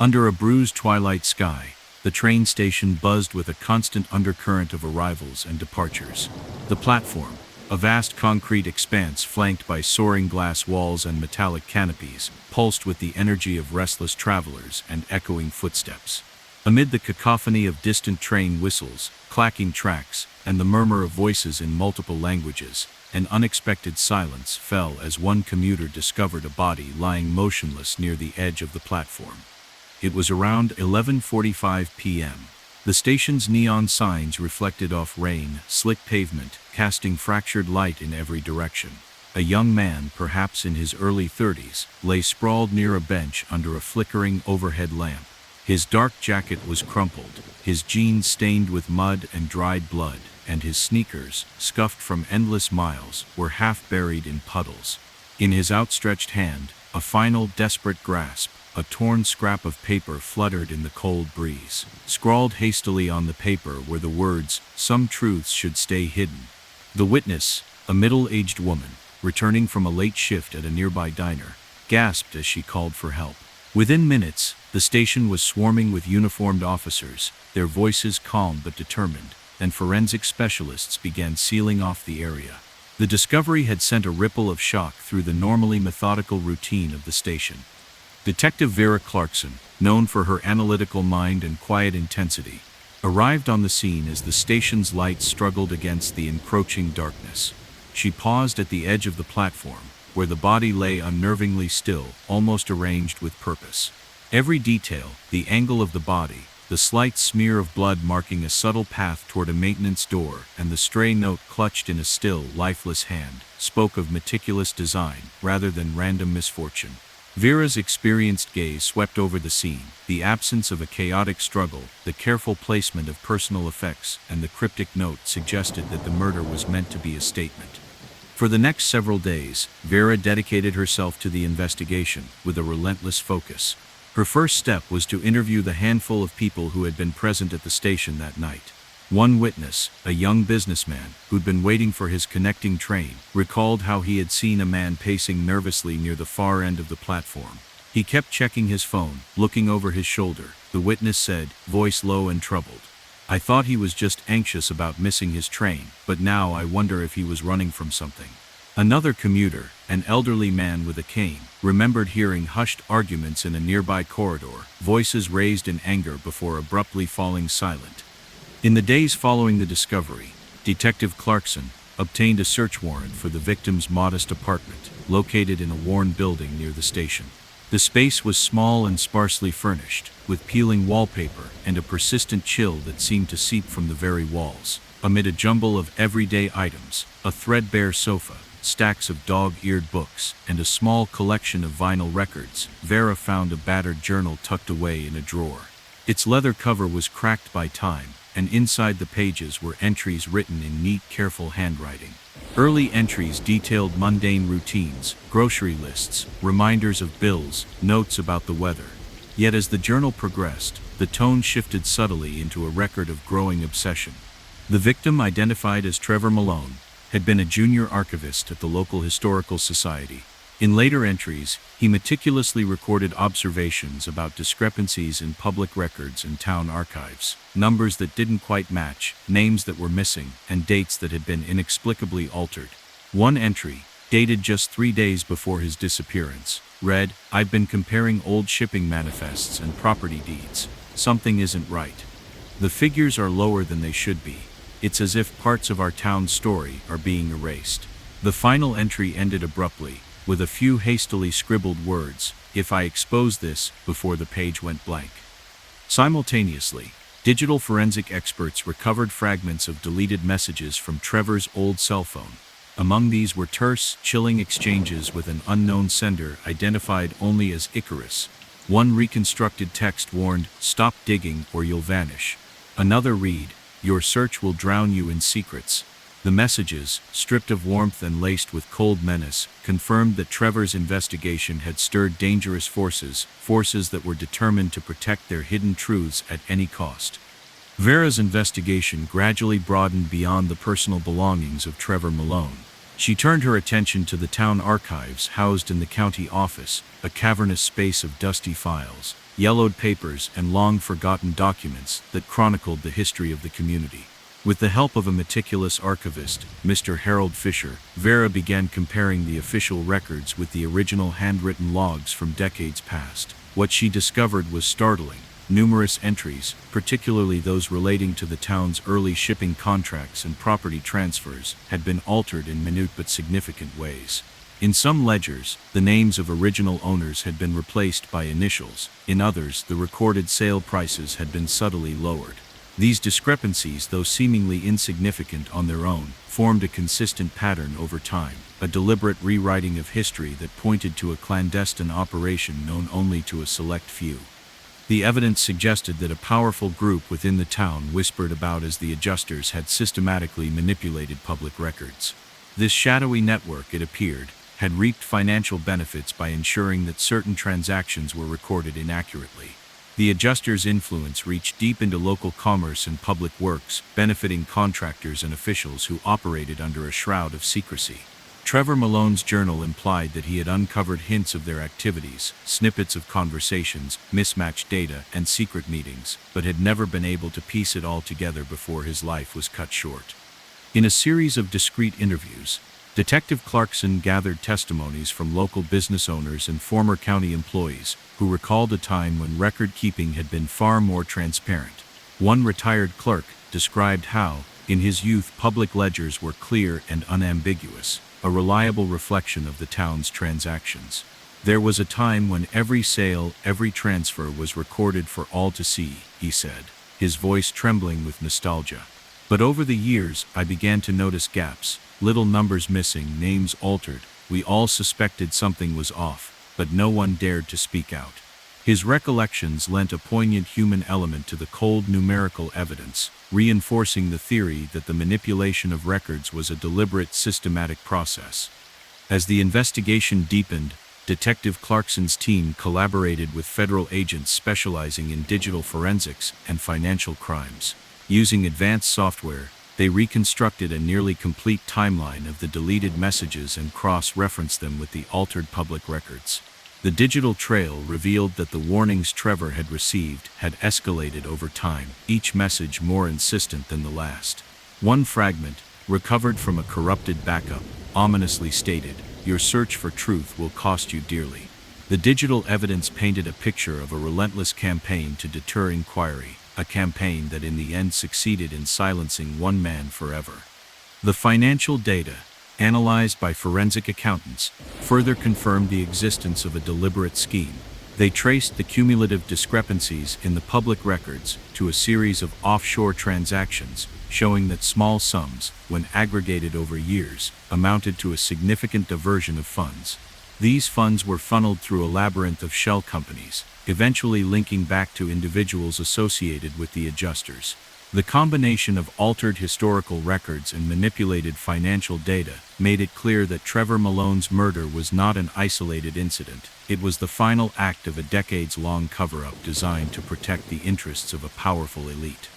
Under a bruised twilight sky, the train station buzzed with a constant undercurrent of arrivals and departures. The platform, a vast concrete expanse flanked by soaring glass walls and metallic canopies, pulsed with the energy of restless travelers and echoing footsteps. Amid the cacophony of distant train whistles, clacking tracks, and the murmur of voices in multiple languages, an unexpected silence fell as one commuter discovered a body lying motionless near the edge of the platform. It was around 11:45 p.m. The station's neon signs reflected off rain, slick pavement, casting fractured light in every direction. A young man, perhaps in his early 30s, lay sprawled near a bench under a flickering overhead lamp. His dark jacket was crumpled, his jeans stained with mud and dried blood, and his sneakers, scuffed from endless miles, were half buried in puddles. In his outstretched hand, a final desperate grasp, a torn scrap of paper fluttered in the cold breeze. Scrawled hastily on the paper were the words, "Some truths should stay hidden." The witness, a middle-aged woman, returning from a late shift at a nearby diner, gasped as she called for help. Within minutes, the station was swarming with uniformed officers, their voices calm but determined, and forensic specialists began sealing off the area. The discovery had sent a ripple of shock through the normally methodical routine of the station. Detective Vera Clarkson, known for her analytical mind and quiet intensity, arrived on the scene as the station's lights struggled against the encroaching darkness. She paused at the edge of the platform, where the body lay unnervingly still, almost arranged with purpose. Every detail, the angle of the body, the slight smear of blood marking a subtle path toward a maintenance door, and the stray note clutched in a still, lifeless hand, spoke of meticulous design rather than random misfortune. Vera's experienced gaze swept over the scene, the absence of a chaotic struggle, the careful placement of personal effects, and the cryptic note suggested that the murder was meant to be a statement. For the next several days, Vera dedicated herself to the investigation with a relentless focus. Her first step was to interview the handful of people who had been present at the station that night. One witness, a young businessman who'd been waiting for his connecting train, recalled how he had seen a man pacing nervously near the far end of the platform. He kept checking his phone, looking over his shoulder, the witness said, voice low and troubled. "I thought he was just anxious about missing his train, but now I wonder if he was running from something." Another commuter, an elderly man with a cane, remembered hearing hushed arguments in a nearby corridor, voices raised in anger before abruptly falling silent. In the days following the discovery, Detective Clarkson obtained a search warrant for the victim's modest apartment, located in a worn building near the station. The space was small and sparsely furnished, with peeling wallpaper and a persistent chill that seemed to seep from the very walls. Amid a jumble of everyday items, a threadbare sofa, stacks of dog-eared books, and a small collection of vinyl records, Vera found a battered journal tucked away in a drawer. Its leather cover was cracked by time, and inside the pages were entries written in neat, careful handwriting. Early entries detailed mundane routines, grocery lists, reminders of bills, notes about the weather. Yet as the journal progressed, the tone shifted subtly into a record of growing obsession. The victim, identified as Trevor Malone, had been a junior archivist at the local historical society. In later entries, he meticulously recorded observations about discrepancies in public records and town archives, numbers that didn't quite match, names that were missing, and dates that had been inexplicably altered. One entry, dated just 3 days before his disappearance, read, "I've been comparing old shipping manifests and property deeds. Something isn't right. The figures are lower than they should be. It's as if parts of our town's story are being erased." The final entry ended abruptly, with a few hastily scribbled words, "If I expose this," before the page went blank. Simultaneously, digital forensic experts recovered fragments of deleted messages from Trevor's old cell phone. Among these were terse, chilling exchanges with an unknown sender identified only as Icarus. One reconstructed text warned, "Stop digging or you'll vanish." Another read, "Your search will drown you in secrets." The messages, stripped of warmth and laced with cold menace, confirmed that Trevor's investigation had stirred dangerous forces that were determined to protect their hidden truths at any cost. Vera's investigation gradually broadened beyond the personal belongings of Trevor Malone. She turned her attention to the town archives housed in the county office, a cavernous space of dusty files, yellowed papers, and long-forgotten documents that chronicled the history of the community. With the help of a meticulous archivist, Mr. Harold Fisher, Vera began comparing the official records with the original handwritten logs from decades past. What she discovered was startling. Numerous entries, particularly those relating to the town's early shipping contracts and property transfers, had been altered in minute but significant ways. In some ledgers, the names of original owners had been replaced by initials. In others, the recorded sale prices had been subtly lowered. These discrepancies, though seemingly insignificant on their own, formed a consistent pattern over time, a deliberate rewriting of history that pointed to a clandestine operation known only to a select few. The evidence suggested that a powerful group within the town whispered about as the adjusters had systematically manipulated public records. This shadowy network, it appeared, had reaped financial benefits by ensuring that certain transactions were recorded inaccurately. The adjusters' influence reached deep into local commerce and public works, benefiting contractors and officials who operated under a shroud of secrecy. Trevor Malone's journal implied that he had uncovered hints of their activities, snippets of conversations, mismatched data, and secret meetings, but had never been able to piece it all together before his life was cut short. In a series of discreet interviews, Detective Clarkson gathered testimonies from local business owners and former county employees who recalled a time when record-keeping had been far more transparent. One retired clerk described how, in his youth, public ledgers were clear and unambiguous, a reliable reflection of the town's transactions. There was a time when every sale, every transfer was recorded for all to see, he said, his voice trembling with nostalgia. But over the years, I began to notice gaps, little numbers missing, names altered. We all suspected something was off, but no one dared to speak out. His recollections lent a poignant human element to the cold numerical evidence, reinforcing the theory that the manipulation of records was a deliberate, systematic process. As the investigation deepened, Detective Clarkson's team collaborated with federal agents specializing in digital forensics and financial crimes. Using advanced software, they reconstructed a nearly complete timeline of the deleted messages and cross-referenced them with the altered public records. The digital trail revealed that the warnings Trevor had received had escalated over time, each message more insistent than the last. One fragment, recovered from a corrupted backup, ominously stated, "Your search for truth will cost you dearly." The digital evidence painted a picture of a relentless campaign to deter inquiry, a campaign that in the end succeeded in silencing one man forever. The financial data, analyzed by forensic accountants, further confirmed the existence of a deliberate scheme. They traced the cumulative discrepancies in the public records to a series of offshore transactions, showing that small sums, when aggregated over years, amounted to a significant diversion of funds. These funds were funneled through a labyrinth of shell companies, eventually linking back to individuals associated with the adjusters. The combination of altered historical records and manipulated financial data made it clear that Trevor Malone's murder was not an isolated incident. It was the final act of a decades-long cover-up designed to protect the interests of a powerful elite.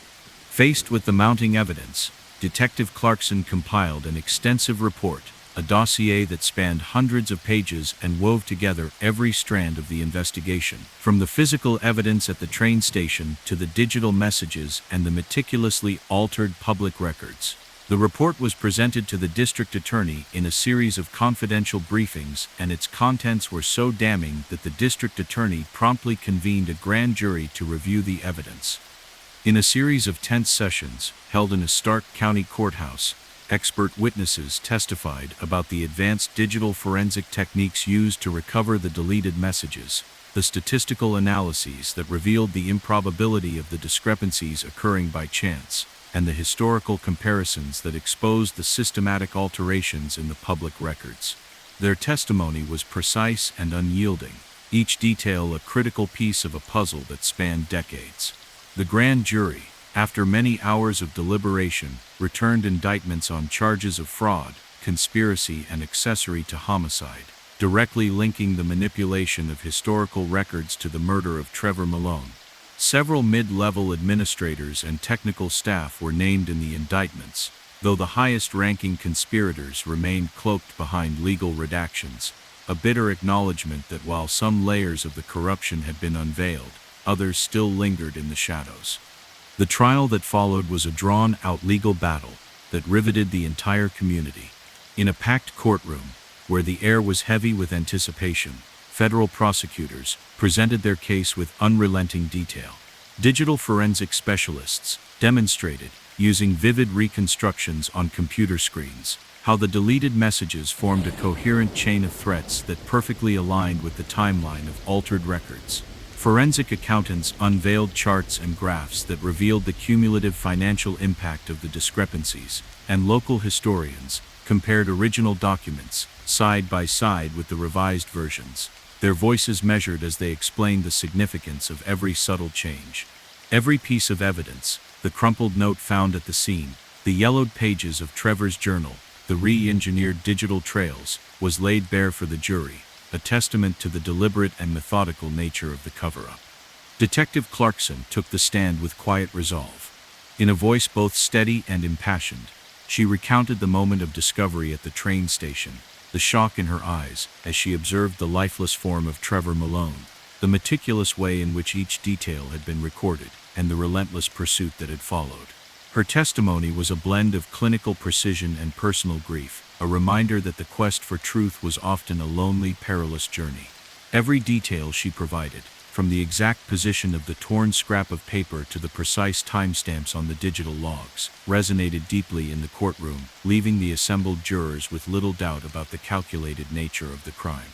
Faced with the mounting evidence, Detective Clarkson compiled an extensive report, a dossier that spanned hundreds of pages and wove together every strand of the investigation, from the physical evidence at the train station to the digital messages and the meticulously altered public records. The report was presented to the district attorney in a series of confidential briefings, and its contents were so damning that the district attorney promptly convened a grand jury to review the evidence. In a series of tense sessions, held in a Stark County courthouse, expert witnesses testified about the advanced digital forensic techniques used to recover the deleted messages, the statistical analyses that revealed the improbability of the discrepancies occurring by chance, and the historical comparisons that exposed the systematic alterations in the public records. Their testimony was precise and unyielding, each detail a critical piece of a puzzle that spanned decades. The grand jury, after many hours of deliberation, returned indictments on charges of fraud, conspiracy, and accessory to homicide, directly linking the manipulation of historical records to the murder of Trevor Malone. Several mid-level administrators and technical staff were named in the indictments. though the highest-ranking conspirators remained cloaked behind legal redactions, a bitter acknowledgement that while some layers of the corruption had been unveiled, others still lingered in the shadows. The trial that followed was a drawn-out legal battle that riveted the entire community. In a packed courtroom, where the air was heavy with anticipation, federal prosecutors presented their case with unrelenting detail. Digital forensic specialists demonstrated, using vivid reconstructions on computer screens, how the deleted messages formed a coherent chain of threats that perfectly aligned with the timeline of altered records. Forensic accountants unveiled charts and graphs that revealed the cumulative financial impact of the discrepancies, and local historians compared original documents side by side with the revised versions, their voices measured as they explained the significance of every subtle change. Every piece of evidence, the crumpled note found at the scene, the yellowed pages of Trevor's journal, the re-engineered digital trails, was laid bare for the jury, a testament to the deliberate and methodical nature of the cover-up. Detective Clarkson took the stand with quiet resolve. In a voice both steady and impassioned, she recounted the moment of discovery at the train station, the shock in her eyes as she observed the lifeless form of Trevor Malone, the meticulous way in which each detail had been recorded, and the relentless pursuit that had followed. Her testimony was a blend of clinical precision and personal grief, a reminder that the quest for truth was often a lonely, perilous journey. Every detail she provided, from the exact position of the torn scrap of paper to the precise timestamps on the digital logs, resonated deeply in the courtroom, leaving the assembled jurors with little doubt about the calculated nature of the crime.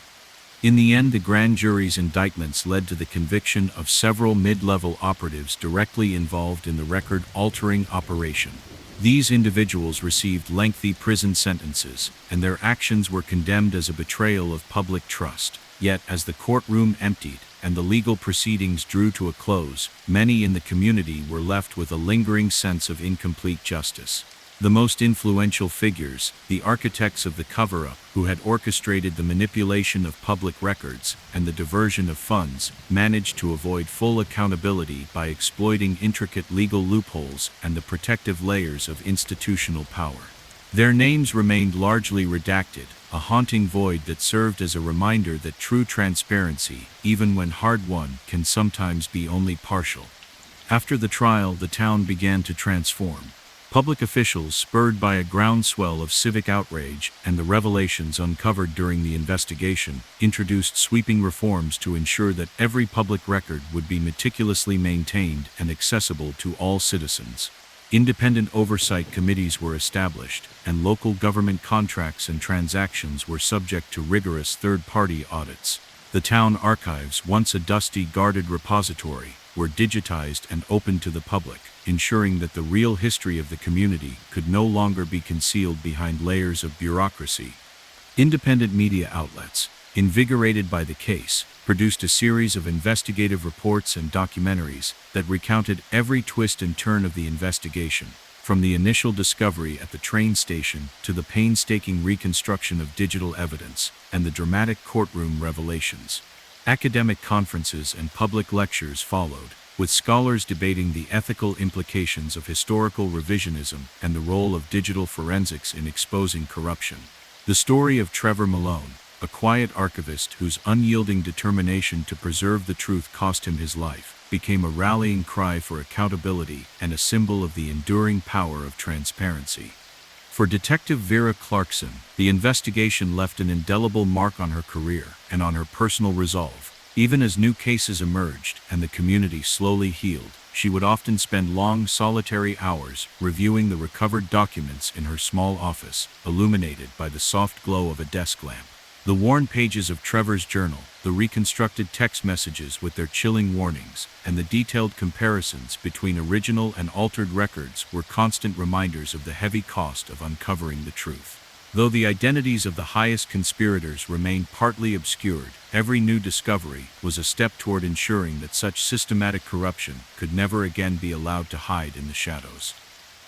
In the end, the grand jury's indictments led to the conviction of several mid-level operatives directly involved in the record-altering operation. These individuals received lengthy prison sentences, and their actions were condemned as a betrayal of public trust. Yet, as the courtroom emptied and the legal proceedings drew to a close, many in the community were left with a lingering sense of incomplete justice. The most influential figures, the architects of the cover-up, who had orchestrated the manipulation of public records and the diversion of funds, managed to avoid full accountability by exploiting intricate legal loopholes and the protective layers of institutional power. Their names remained largely redacted, a haunting void that served as a reminder that true transparency, even when hard-won, can sometimes be only partial. After the trial, the town began to transform. Public officials, spurred by a groundswell of civic outrage and the revelations uncovered during the investigation, introduced sweeping reforms to ensure that every public record would be meticulously maintained and accessible to all citizens. Independent oversight committees were established, and local government contracts and transactions were subject to rigorous third-party audits. The town archives, once a dusty, guarded repository, were digitized and opened to the public, ensuring that the real history of the community could no longer be concealed behind layers of bureaucracy. Independent media outlets, invigorated by the case, produced a series of investigative reports and documentaries that recounted every twist and turn of the investigation, from the initial discovery at the train station to the painstaking reconstruction of digital evidence and the dramatic courtroom revelations. Academic conferences and public lectures followed, with scholars debating the ethical implications of historical revisionism and the role of digital forensics in exposing corruption. The story of Trevor Malone, a quiet archivist whose unyielding determination to preserve the truth cost him his life, became a rallying cry for accountability and a symbol of the enduring power of transparency. For Detective Vera Clarkson, the investigation left an indelible mark on her career and on her personal resolve. Even as new cases emerged and the community slowly healed, she would often spend long, solitary hours reviewing the recovered documents in her small office, illuminated by the soft glow of a desk lamp. The worn pages of Trevor's journal, the reconstructed text messages with their chilling warnings, and the detailed comparisons between original and altered records were constant reminders of the heavy cost of uncovering the truth. Though the identities of the highest conspirators remained partly obscured, every new discovery was a step toward ensuring that such systematic corruption could never again be allowed to hide in the shadows.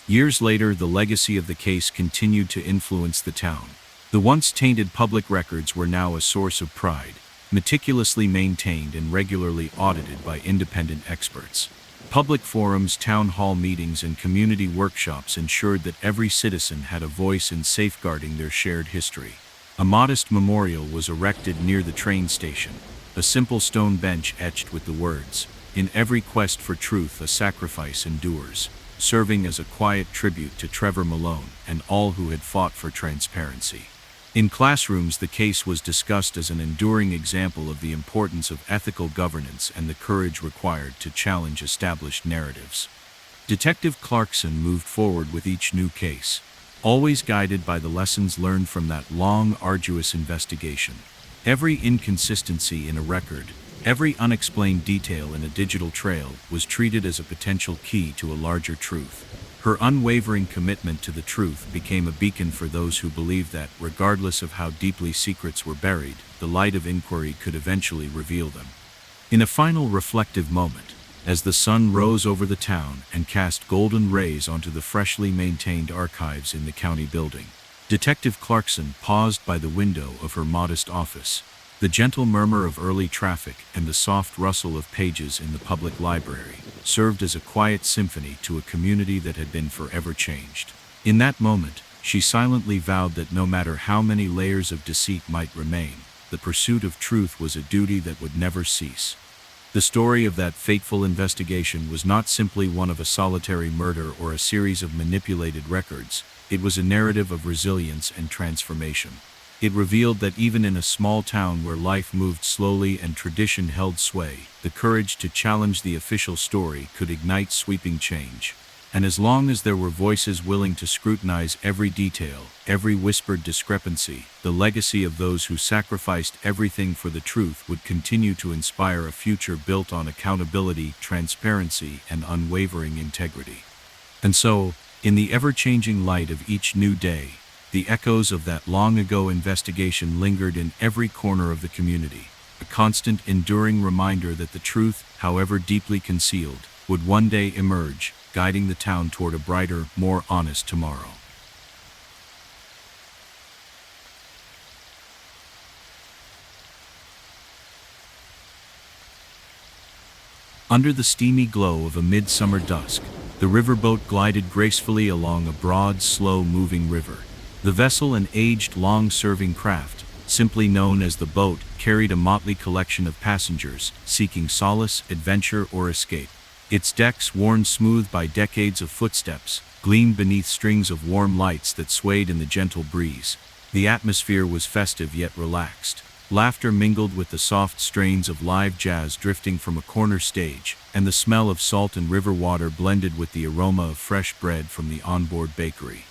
Years later, the legacy of the case continued to influence the town. The once tainted public records were now a source of pride, meticulously maintained and regularly audited by independent experts. Public forums, town hall meetings, and community workshops ensured that every citizen had a voice in safeguarding their shared history. A modest memorial was erected near the train station, a simple stone bench etched with the words, "In every quest for truth a sacrifice endures," serving as a quiet tribute to Trevor Malone and all who had fought for transparency. In classrooms, the case was discussed as an enduring example of the importance of ethical governance and the courage required to challenge established narratives. Detective Clarkson moved forward with each new case, always guided by the lessons learned from that long, arduous investigation. Every inconsistency in a record, every unexplained detail in a digital trail was treated as a potential key to a larger truth. Her unwavering commitment to the truth became a beacon for those who believed that, regardless of how deeply secrets were buried, the light of inquiry could eventually reveal them. In a final reflective moment, as the sun rose over the town and cast golden rays onto the freshly maintained archives in the county building, Detective Clarkson paused by the window of her modest office. The gentle murmur of early traffic and the soft rustle of pages in the public library served as a quiet symphony to a community that had been forever changed. In that moment, she silently vowed that no matter how many layers of deceit might remain, the pursuit of truth was a duty that would never cease. The story of that fateful investigation was not simply one of a solitary murder or a series of manipulated records. It was a narrative of resilience and transformation. It revealed that even in a small town where life moved slowly and tradition held sway, the courage to challenge the official story could ignite sweeping change. And as long as there were voices willing to scrutinize every detail, every whispered discrepancy, the legacy of those who sacrificed everything for the truth would continue to inspire a future built on accountability, transparency, and unwavering integrity. And so, in the ever-changing light of each new day, the echoes of that long-ago investigation lingered in every corner of the community, a constant, enduring reminder that the truth, however deeply concealed, would one day emerge, guiding the town toward a brighter, more honest tomorrow. Under the steamy glow of a midsummer dusk, the riverboat glided gracefully along a broad, slow-moving river. The vessel, an aged, long-serving craft, simply known as the boat, carried a motley collection of passengers seeking solace, adventure, or escape. Its decks, worn smooth by decades of footsteps, gleamed beneath strings of warm lights that swayed in the gentle breeze. The atmosphere was festive yet relaxed. Laughter mingled with the soft strains of live jazz drifting from a corner stage, and the smell of salt and river water blended with the aroma of fresh bread from the onboard bakery.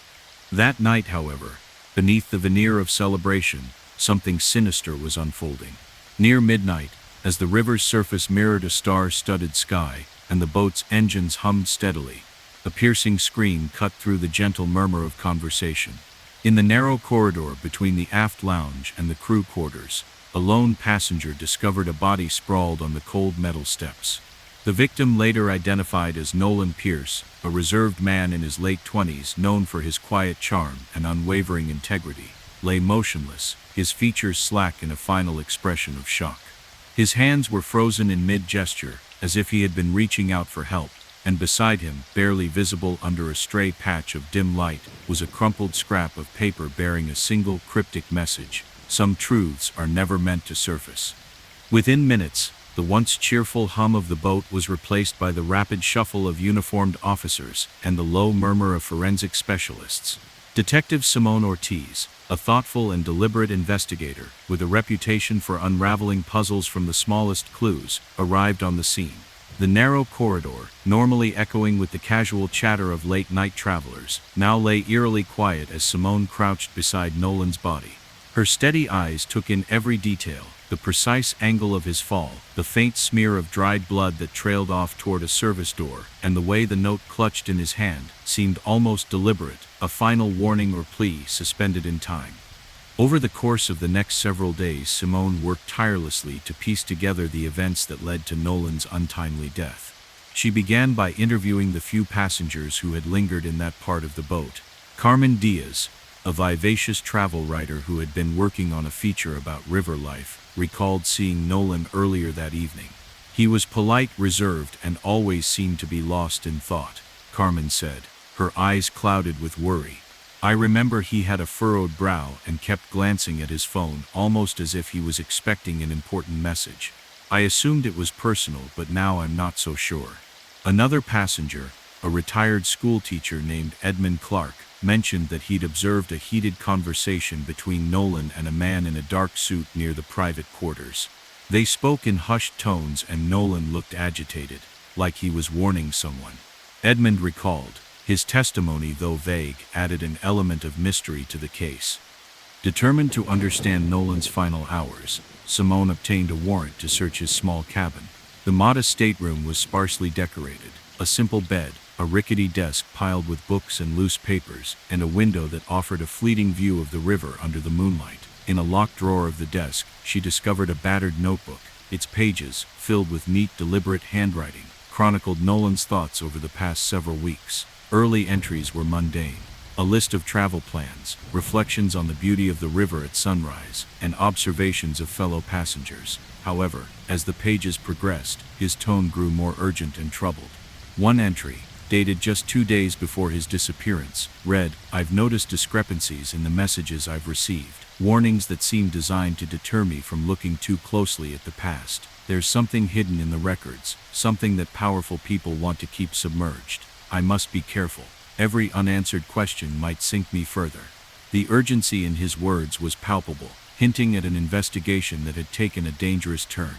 That night, however, beneath the veneer of celebration, something sinister was unfolding. Near midnight, as the river's surface mirrored a star-studded sky, and the boat's engines hummed steadily, a piercing scream cut through the gentle murmur of conversation. In the narrow corridor between the aft lounge and the crew quarters, a lone passenger discovered a body sprawled on the cold metal steps. The victim, later identified as Nolan Pierce, a reserved man in his late 20s known for his quiet charm and unwavering integrity, lay motionless, his features slack in a final expression of shock. His hands were frozen in mid-gesture, as if he had been reaching out for help, and beside him, barely visible under a stray patch of dim light, was a crumpled scrap of paper bearing a single cryptic message: "Some truths are never meant to surface." Within minutes, the once cheerful hum of the boat was replaced by the rapid shuffle of uniformed officers and the low murmur of forensic specialists. Detective Simone Ortiz, a thoughtful and deliberate investigator with a reputation for unraveling puzzles from the smallest clues, arrived on the scene. The narrow corridor, normally echoing with the casual chatter of late-night travelers, now lay eerily quiet as Simone crouched beside Nolan's body. Her steady eyes took in every detail: the precise angle of his fall, the faint smear of dried blood that trailed off toward a service door, and the way the note clutched in his hand seemed almost deliberate, a final warning or plea suspended in time. Over the course of the next several days, Simone worked tirelessly to piece together the events that led to Nolan's untimely death. She began by interviewing the few passengers who had lingered in that part of the boat. Carmen Diaz, a vivacious travel writer who had been working on a feature about river life, recalled seeing Nolan earlier that evening. He was polite, reserved, and always seemed to be lost in thought, Carmen said, her eyes clouded with worry. I remember he had a furrowed brow and kept glancing at his phone almost as if he was expecting an important message. I assumed it was personal, but now I'm not so sure. Another passenger, a retired schoolteacher named Edmund Clark, mentioned that he'd observed a heated conversation between Nolan and a man in a dark suit near the private quarters. They spoke in hushed tones and Nolan looked agitated, like he was warning someone. Edmund recalled, his testimony, though vague, added an element of mystery to the case. Determined to understand Nolan's final hours, Simone obtained a warrant to search his small cabin. The modest stateroom was sparsely decorated, a simple bed, a rickety desk piled with books and loose papers, and a window that offered a fleeting view of the river under the moonlight. In a locked drawer of the desk, she discovered a battered notebook. Its pages, filled with neat, deliberate handwriting, chronicled Nolan's thoughts over the past several weeks. Early entries were mundane. A list of travel plans, reflections on the beauty of the river at sunrise, and observations of fellow passengers. However, as the pages progressed, his tone grew more urgent and troubled. One entry, dated just 2 days before his disappearance, read, "I've noticed discrepancies in the messages I've received, warnings that seem designed to deter me from looking too closely at the past. There's something hidden in the records, something that powerful people want to keep submerged. I must be careful. Every unanswered question might sink me further." The urgency in his words was palpable, hinting at an investigation that had taken a dangerous turn.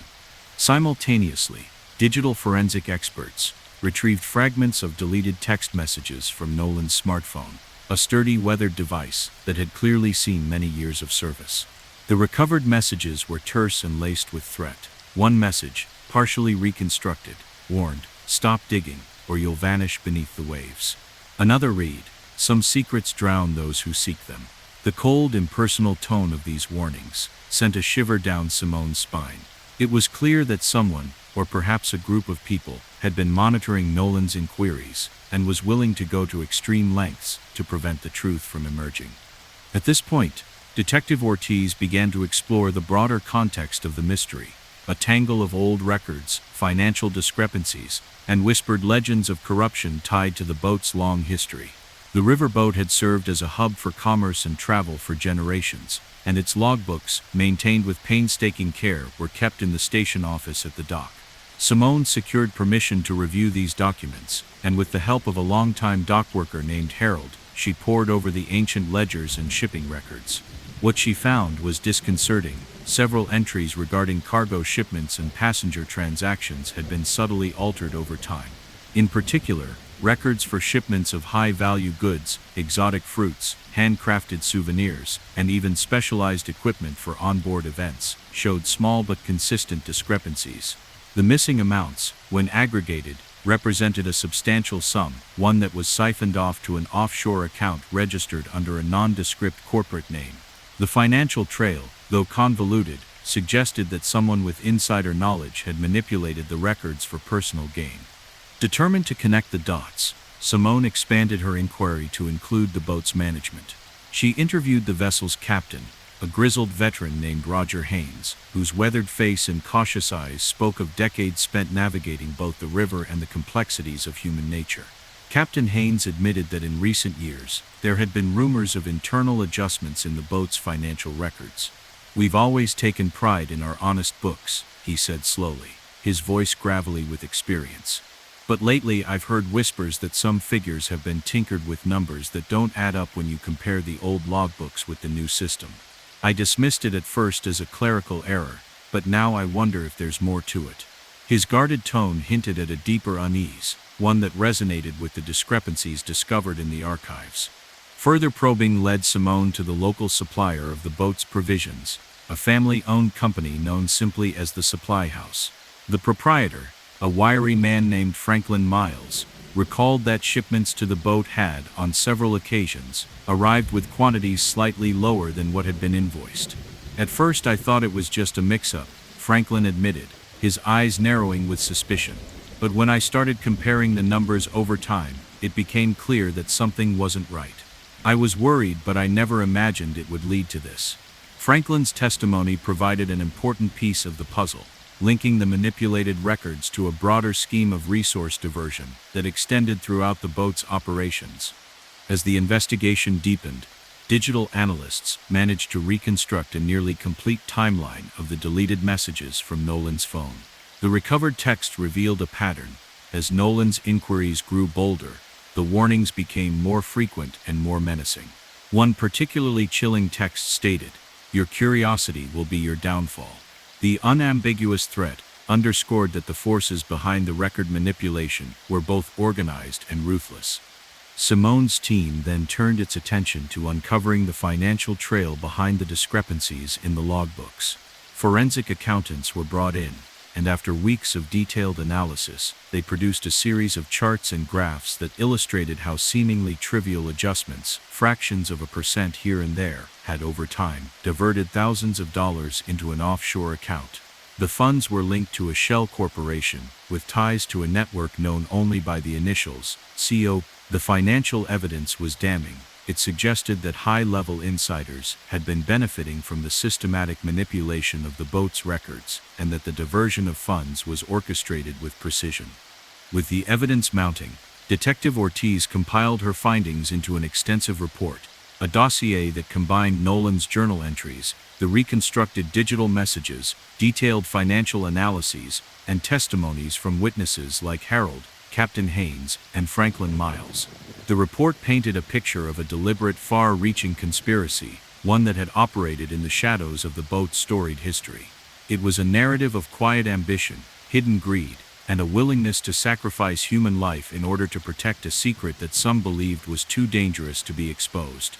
Simultaneously, digital forensic experts retrieved fragments of deleted text messages from Nolan's smartphone, a sturdy, weathered device that had clearly seen many years of service. The recovered messages were terse and laced with threat. One message, partially reconstructed, warned, "Stop digging, or you'll vanish beneath the waves." Another read, "Some secrets drown those who seek them." The cold, impersonal tone of these warnings sent a shiver down Simone's spine. It was clear that someone, or perhaps a group of people, had been monitoring Nolan's inquiries and was willing to go to extreme lengths to prevent the truth from emerging. At this point, Detective Ortiz began to explore the broader context of the mystery, a tangle of old records, financial discrepancies, and whispered legends of corruption tied to the boat's long history. The riverboat had served as a hub for commerce and travel for generations, and its logbooks, maintained with painstaking care, were kept in the station office at the dock. Simone secured permission to review these documents, and with the help of a longtime dockworker named Harold, she pored over the ancient ledgers and shipping records. What she found was disconcerting. Several entries regarding cargo shipments and passenger transactions had been subtly altered over time. In particular, records for shipments of high-value goods, exotic fruits, handcrafted souvenirs, and even specialized equipment for onboard events, showed small but consistent discrepancies. The missing amounts, when aggregated, represented a substantial sum, one that was siphoned off to an offshore account registered under a nondescript corporate name. The financial trail, though convoluted, suggested that someone with insider knowledge had manipulated the records for personal gain. Determined to connect the dots, Simone expanded her inquiry to include the boat's management. She interviewed the vessel's captain, a grizzled veteran named Roger Haynes, whose weathered face and cautious eyes spoke of decades spent navigating both the river and the complexities of human nature. Captain Haynes admitted that in recent years, there had been rumors of internal adjustments in the boat's financial records. "We've always taken pride in our honest books," he said slowly, his voice gravelly with experience. "But lately I've heard whispers that some figures have been tinkered with numbers that don't add up when you compare the old logbooks with the new system. I dismissed it at first as a clerical error, but now I wonder if there's more to it." His guarded tone hinted at a deeper unease, one that resonated with the discrepancies discovered in the archives. Further probing led Simone to the local supplier of the boat's provisions, a family-owned company known simply as the Supply House. The proprietor, a wiry man named Franklin Miles, recalled that shipments to the boat had, on several occasions, arrived with quantities slightly lower than what had been invoiced. "At first I thought it was just a mix-up," Franklin admitted, his eyes narrowing with suspicion. "But when I started comparing the numbers over time, it became clear that something wasn't right. I was worried, but I never imagined it would lead to this." Franklin's testimony provided an important piece of the puzzle, linking the manipulated records to a broader scheme of resource diversion that extended throughout the boat's operations. As the investigation deepened, digital analysts managed to reconstruct a nearly complete timeline of the deleted messages from Nolan's phone. The recovered text revealed a pattern. As Nolan's inquiries grew bolder, the warnings became more frequent and more menacing. One particularly chilling text stated, "Your curiosity will be your downfall." The unambiguous threat underscored that the forces behind the record manipulation were both organized and ruthless. Simone's team then turned its attention to uncovering the financial trail behind the discrepancies in the logbooks. Forensic accountants were brought in, and after weeks of detailed analysis, they produced a series of charts and graphs that illustrated how seemingly trivial adjustments, fractions of a percent here and there, had over time diverted thousands of dollars into an offshore account. The funds were linked to a shell corporation with ties to a network known only by the initials, CO. The financial evidence was damning. It suggested that high-level insiders had been benefiting from the systematic manipulation of the boat's records, and that the diversion of funds was orchestrated with precision. With the evidence mounting, Detective Ortiz compiled her findings into an extensive report, a dossier that combined Nolan's journal entries, the reconstructed digital messages, detailed financial analyses, and testimonies from witnesses like Harold, Captain Haynes, and Franklin Miles. The report painted a picture of a deliberate, far-reaching conspiracy, one that had operated in the shadows of the boat's storied history. It was a narrative of quiet ambition, hidden greed, and a willingness to sacrifice human life in order to protect a secret that some believed was too dangerous to be exposed.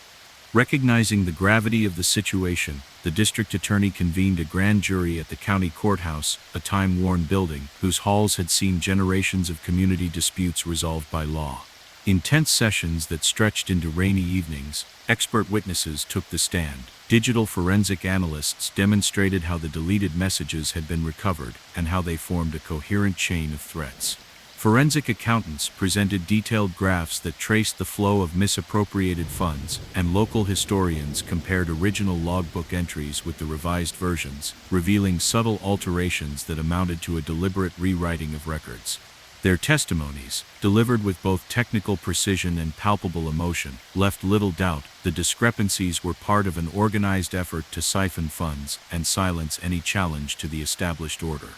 Recognizing the gravity of the situation, the district attorney convened a grand jury at the county courthouse, a time-worn building whose halls had seen generations of community disputes resolved by law. In tense sessions that stretched into rainy evenings, expert witnesses took the stand. Digital forensic analysts demonstrated how the deleted messages had been recovered and how they formed a coherent chain of threats. Forensic accountants presented detailed graphs that traced the flow of misappropriated funds, and local historians compared original logbook entries with the revised versions, revealing subtle alterations that amounted to a deliberate rewriting of records. Their testimonies, delivered with both technical precision and palpable emotion, left little doubt the discrepancies were part of an organized effort to siphon funds and silence any challenge to the established order.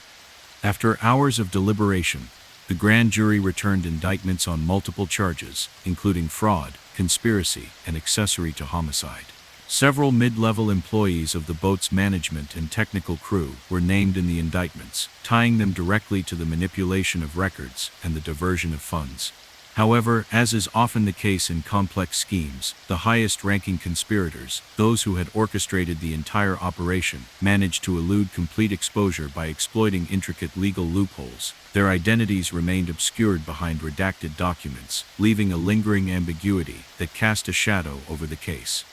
After hours of deliberation, the grand jury returned indictments on multiple charges, including fraud, conspiracy, and accessory to homicide. Several mid-level employees of the boat's management and technical crew were named in the indictments, tying them directly to the manipulation of records and the diversion of funds. However, as is often the case in complex schemes, the highest-ranking conspirators, those who had orchestrated the entire operation, managed to elude complete exposure by exploiting intricate legal loopholes. Their identities remained obscured behind redacted documents, leaving a lingering ambiguity that cast a shadow over the case.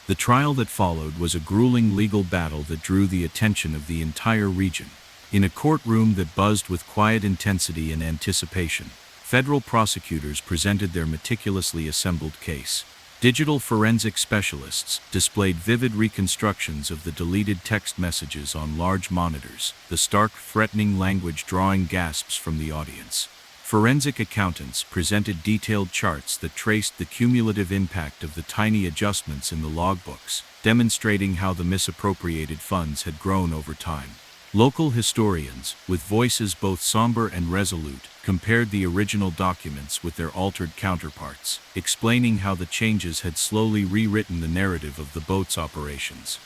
The trial that followed was a grueling legal battle that drew the attention of the entire region. In a courtroom that buzzed with quiet intensity and anticipation, federal prosecutors presented their meticulously assembled case. Digital forensic specialists displayed vivid reconstructions of the deleted text messages on large monitors, the stark, threatening language drawing gasps from the audience. Forensic accountants presented detailed charts that traced the cumulative impact of the tiny adjustments in the logbooks, demonstrating how the misappropriated funds had grown over time. Local historians, with voices both somber and resolute, compared the original documents with their altered counterparts, explaining how the changes had slowly rewritten the narrative of the boat's operations.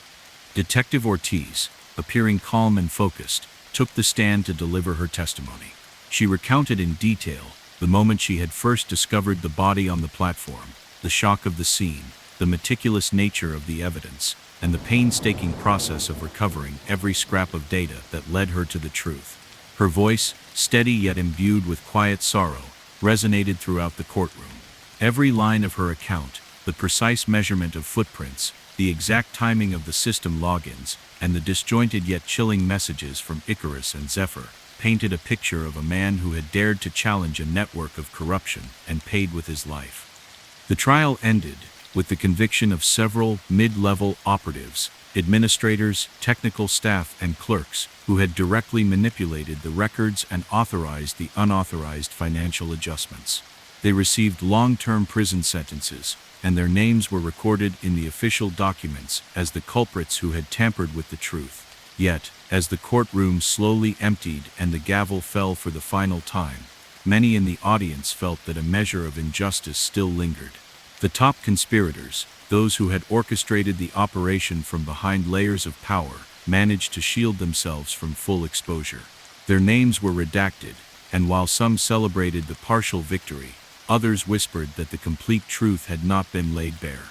Detective Ortiz, appearing calm and focused, took the stand to deliver her testimony. She recounted in detail the moment she had first discovered the body on the platform, the shock of the scene, the meticulous nature of the evidence, and the painstaking process of recovering every scrap of data that led her to the truth. Her voice, steady yet imbued with quiet sorrow, resonated throughout the courtroom. Every line of her account, the precise measurement of footprints, the exact timing of the system logins, and the disjointed yet chilling messages from Icarus and Zephyr, painted a picture of a man who had dared to challenge a network of corruption and paid with his life. The trial ended with the conviction of several mid-level operatives, administrators, technical staff, and clerks who had directly manipulated the records and authorized the unauthorized financial adjustments. They received long-term prison sentences, and their names were recorded in the official documents as the culprits who had tampered with the truth. Yet, as the courtroom slowly emptied and the gavel fell for the final time, many in the audience felt that a measure of injustice still lingered. The top conspirators, those who had orchestrated the operation from behind layers of power, managed to shield themselves from full exposure. Their names were redacted, and while some celebrated the partial victory, others whispered that the complete truth had not been laid bare.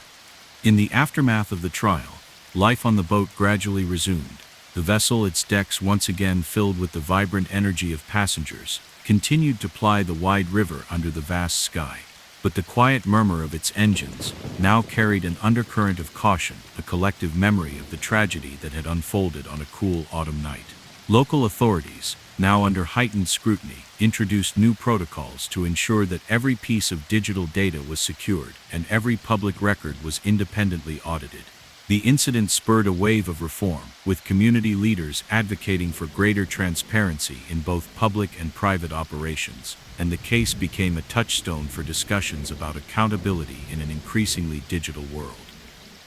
In the aftermath of the trial, life on the boat gradually resumed. The vessel, its decks once again filled with the vibrant energy of passengers, continued to ply the wide river under the vast sky. But the quiet murmur of its engines now carried an undercurrent of caution, a collective memory of the tragedy that had unfolded on a cool autumn night. Local authorities, now under heightened scrutiny, introduced new protocols to ensure that every piece of digital data was secured and every public record was independently audited. The incident spurred a wave of reform, with community leaders advocating for greater transparency in both public and private operations, and the case became a touchstone for discussions about accountability in an increasingly digital world.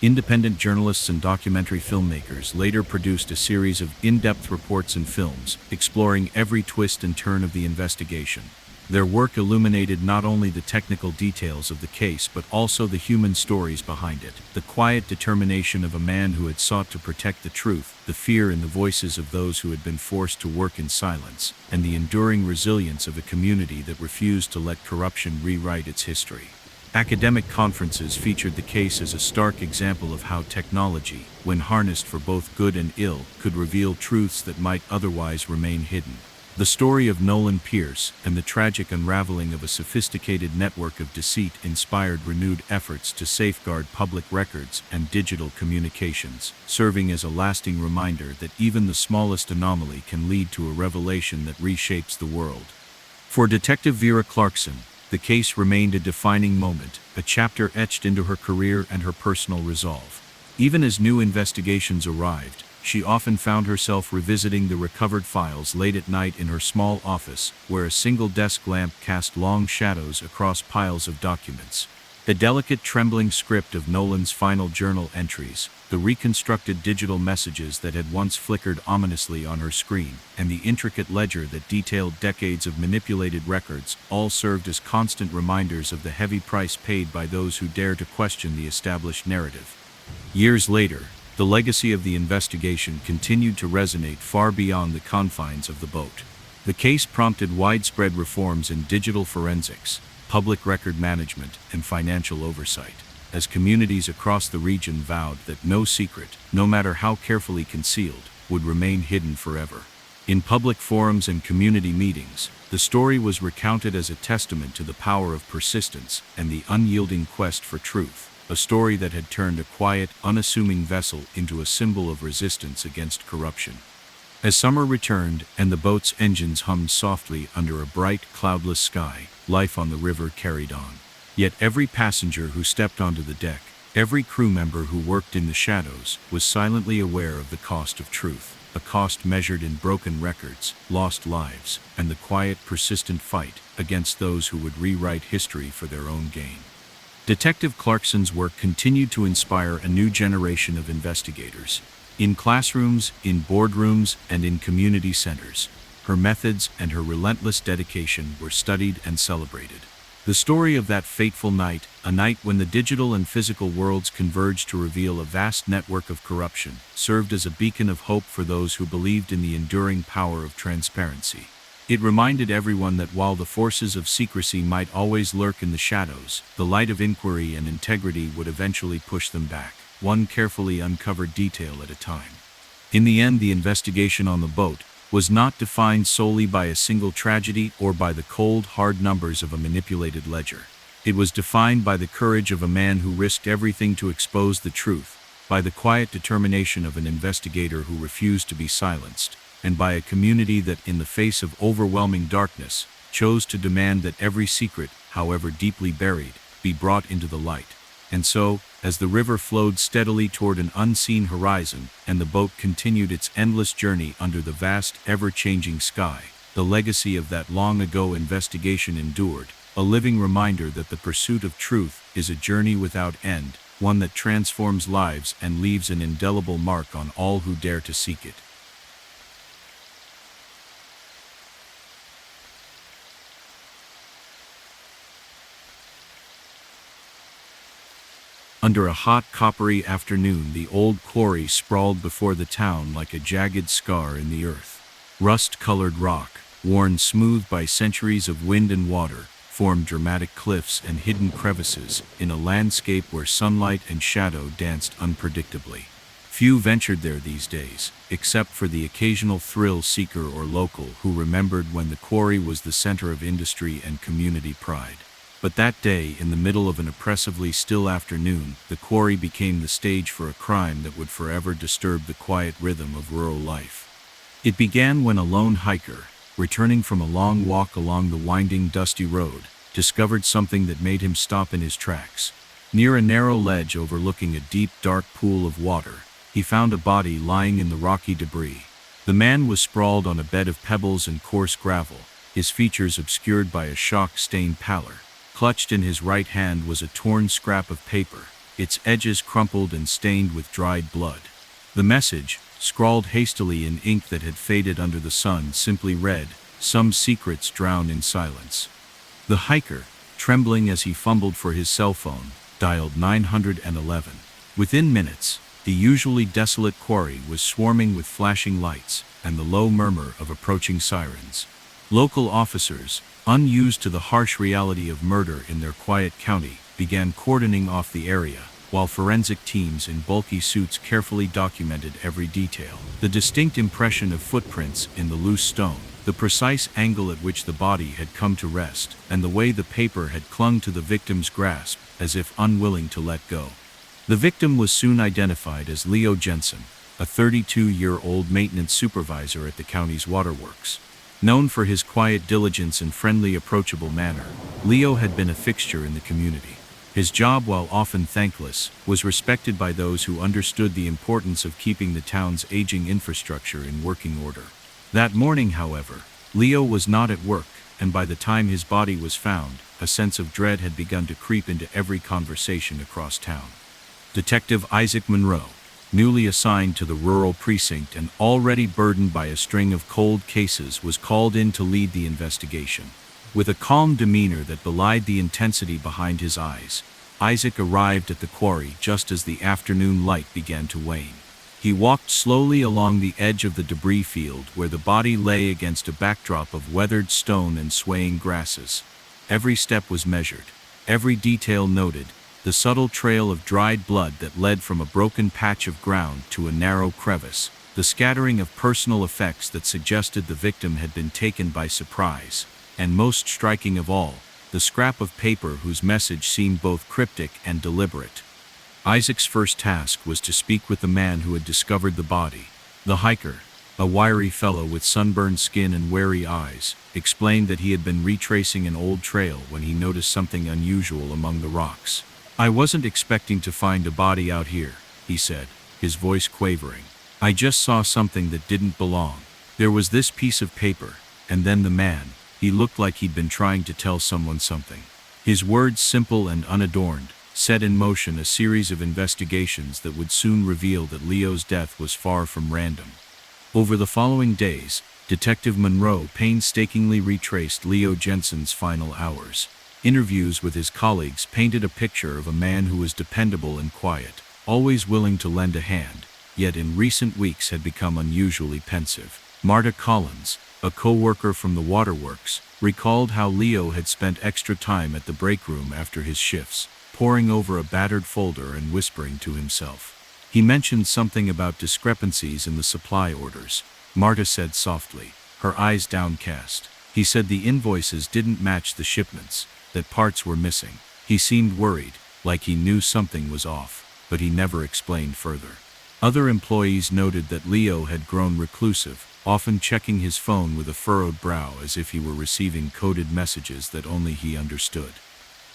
Independent journalists and documentary filmmakers later produced a series of in-depth reports and films, exploring every twist and turn of the investigation. Their work illuminated not only the technical details of the case but also the human stories behind it, the quiet determination of a man who had sought to protect the truth, the fear in the voices of those who had been forced to work in silence, and the enduring resilience of a community that refused to let corruption rewrite its history. Academic conferences featured the case as a stark example of how technology, when harnessed for both good and ill, could reveal truths that might otherwise remain hidden. The story of Nolan Pierce and the tragic unraveling of a sophisticated network of deceit inspired renewed efforts to safeguard public records and digital communications, serving as a lasting reminder that even the smallest anomaly can lead to a revelation that reshapes the world. For Detective Vera Clarkson, the case remained a defining moment, a chapter etched into her career and her personal resolve. Even as new investigations arrived, she often found herself revisiting the recovered files late at night in her small office, where a single desk lamp cast long shadows across piles of documents. The delicate trembling script of Nolan's final journal entries, the reconstructed digital messages that had once flickered ominously on her screen, and the intricate ledger that detailed decades of manipulated records all served as constant reminders of the heavy price paid by those who dare to question the established narrative. Years later, the legacy of the investigation continued to resonate far beyond the confines of the boat. The case prompted widespread reforms in digital forensics, public record management, and financial oversight, as communities across the region vowed that no secret, no matter how carefully concealed, would remain hidden forever. In public forums and community meetings, the story was recounted as a testament to the power of persistence and the unyielding quest for truth. A story that had turned a quiet, unassuming vessel into a symbol of resistance against corruption. As summer returned and the boat's engines hummed softly under a bright, cloudless sky, life on the river carried on. Yet every passenger who stepped onto the deck, every crew member who worked in the shadows, was silently aware of the cost of truth, a cost measured in broken records, lost lives, and the quiet, persistent fight against those who would rewrite history for their own gain. Detective Clarkson's work continued to inspire a new generation of investigators. In classrooms, in boardrooms, and in community centers, her methods and her relentless dedication were studied and celebrated. The story of that fateful night, a night when the digital and physical worlds converged to reveal a vast network of corruption, served as a beacon of hope for those who believed in the enduring power of transparency. It reminded everyone that while the forces of secrecy might always lurk in the shadows, the light of inquiry and integrity would eventually push them back, one carefully uncovered detail at a time. In the end, the investigation on the boat was not defined solely by a single tragedy or by the cold, hard numbers of a manipulated ledger. It was defined by the courage of a man who risked everything to expose the truth, by the quiet determination of an investigator who refused to be silenced, and by a community that, in the face of overwhelming darkness, chose to demand that every secret, however deeply buried, be brought into the light. And so, as the river flowed steadily toward an unseen horizon and the boat continued its endless journey under the vast, ever-changing sky. The legacy of that long-ago investigation endured, a living reminder that the pursuit of truth is a journey without end, one that transforms lives and leaves an indelible mark on all who dare to seek it. Under a hot, coppery afternoon, the old quarry sprawled before the town like a jagged scar in the earth. Rust-colored rock, worn smooth by centuries of wind and water, formed dramatic cliffs and hidden crevices in a landscape where sunlight and shadow danced unpredictably. Few ventured there these days, except for the occasional thrill-seeker or local who remembered when the quarry was the center of industry and community pride. But that day, in the middle of an oppressively still afternoon, the quarry became the stage for a crime that would forever disturb the quiet rhythm of rural life. It began when a lone hiker, returning from a long walk along the winding, dusty road, discovered something that made him stop in his tracks. Near a narrow ledge overlooking a deep, dark pool of water, he found a body lying in the rocky debris. The man was sprawled on a bed of pebbles and coarse gravel, his features obscured by a shock-stained pallor. Clutched in his right hand was a torn scrap of paper, its edges crumpled and stained with dried blood. The message, scrawled hastily in ink that had faded under the sun, simply read, "Some secrets drown in silence." The hiker, trembling as he fumbled for his cell phone, dialed 911. Within minutes, the usually desolate quarry was swarming with flashing lights and the low murmur of approaching sirens. Local officers, unused to the harsh reality of murder in their quiet county, began cordoning off the area, while forensic teams in bulky suits carefully documented every detail. The distinct impression of footprints in the loose stone, the precise angle at which the body had come to rest, and the way the paper had clung to the victim's grasp, as if unwilling to let go. The victim was soon identified as Leo Jensen, a 32-year-old maintenance supervisor at the county's waterworks. Known for his quiet diligence and friendly, approachable manner, Leo had been a fixture in the community. His job, while often thankless, was respected by those who understood the importance of keeping the town's aging infrastructure in working order. That morning, however, Leo was not at work, and by the time his body was found, a sense of dread had begun to creep into every conversation across town. Detective Isaac Monroe, newly assigned to the rural precinct and already burdened by a string of cold cases, was called in to lead the investigation. With a calm demeanor that belied the intensity behind his eyes, Isaac arrived at the quarry just as the afternoon light began to wane. He walked slowly along the edge of the debris field where the body lay against a backdrop of weathered stone and swaying grasses. Every step was measured, every detail noted, the subtle trail of dried blood that led from a broken patch of ground to a narrow crevice, the scattering of personal effects that suggested the victim had been taken by surprise, and most striking of all, the scrap of paper whose message seemed both cryptic and deliberate. Isaac's first task was to speak with the man who had discovered the body. The hiker, a wiry fellow with sunburned skin and wary eyes, explained that he had been retracing an old trail when he noticed something unusual among the rocks. "I wasn't expecting to find a body out here," he said, his voice quavering. "I just saw something that didn't belong. There was this piece of paper, and then the man, he looked like he'd been trying to tell someone something." His words, simple and unadorned, set in motion a series of investigations that would soon reveal that Leo's death was far from random. Over the following days, Detective Monroe painstakingly retraced Leo Jensen's final hours. Interviews with his colleagues painted a picture of a man who was dependable and quiet, always willing to lend a hand, yet in recent weeks had become unusually pensive. Marta Collins, a co-worker from the waterworks, recalled how Leo had spent extra time at the break room after his shifts, poring over a battered folder and whispering to himself. He mentioned something about discrepancies in the supply orders, Marta said softly, her eyes downcast. He said the invoices didn't match the shipments, that parts were missing. He seemed worried, like he knew something was off, but he never explained further. Other employees noted that Leo had grown reclusive, often checking his phone with a furrowed brow as if he were receiving coded messages that only he understood.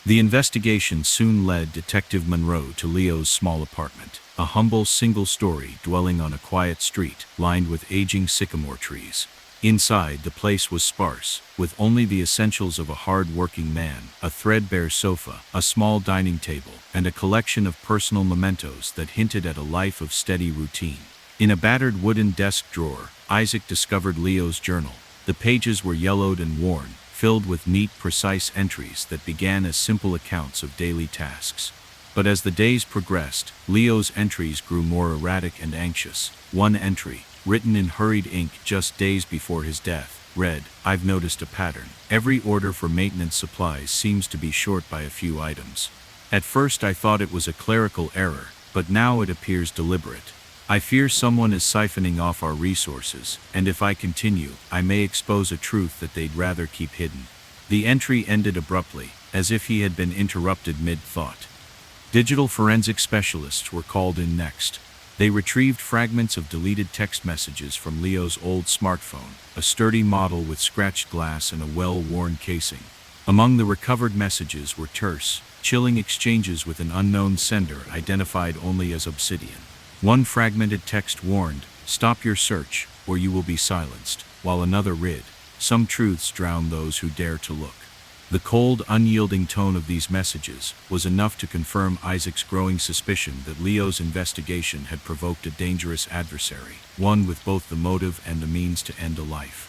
The investigation soon led Detective Monroe to Leo's small apartment, a humble single-story dwelling on a quiet street lined with aging sycamore trees. Inside, the place was sparse, with only the essentials of a hard-working man: a threadbare sofa, a small dining table, and a collection of personal mementos that hinted at a life of steady routine. In a battered wooden desk drawer, Isaac discovered Leo's journal. The pages were yellowed and worn, filled with neat, precise entries that began as simple accounts of daily tasks. But as the days progressed, Leo's entries grew more erratic and anxious. One entry, written in hurried ink just days before his death, read, "I've noticed a pattern. Every order for maintenance supplies seems to be short by a few items. At first I thought it was a clerical error, but now it appears deliberate. I fear someone is siphoning off our resources, and if I continue, I may expose a truth that they'd rather keep hidden." The entry ended abruptly, as if he had been interrupted mid-thought. Digital forensic specialists were called in next. They retrieved fragments of deleted text messages from Leo's old smartphone, a sturdy model with scratched glass and a well-worn casing. Among the recovered messages were terse, chilling exchanges with an unknown sender identified only as Obsidian. One fragmented text warned, "Stop your search, or you will be silenced," while another read, "Some truths drown those who dare to look." The cold, unyielding tone of these messages was enough to confirm Isaac's growing suspicion that Leo's investigation had provoked a dangerous adversary, one with both the motive and the means to end a life.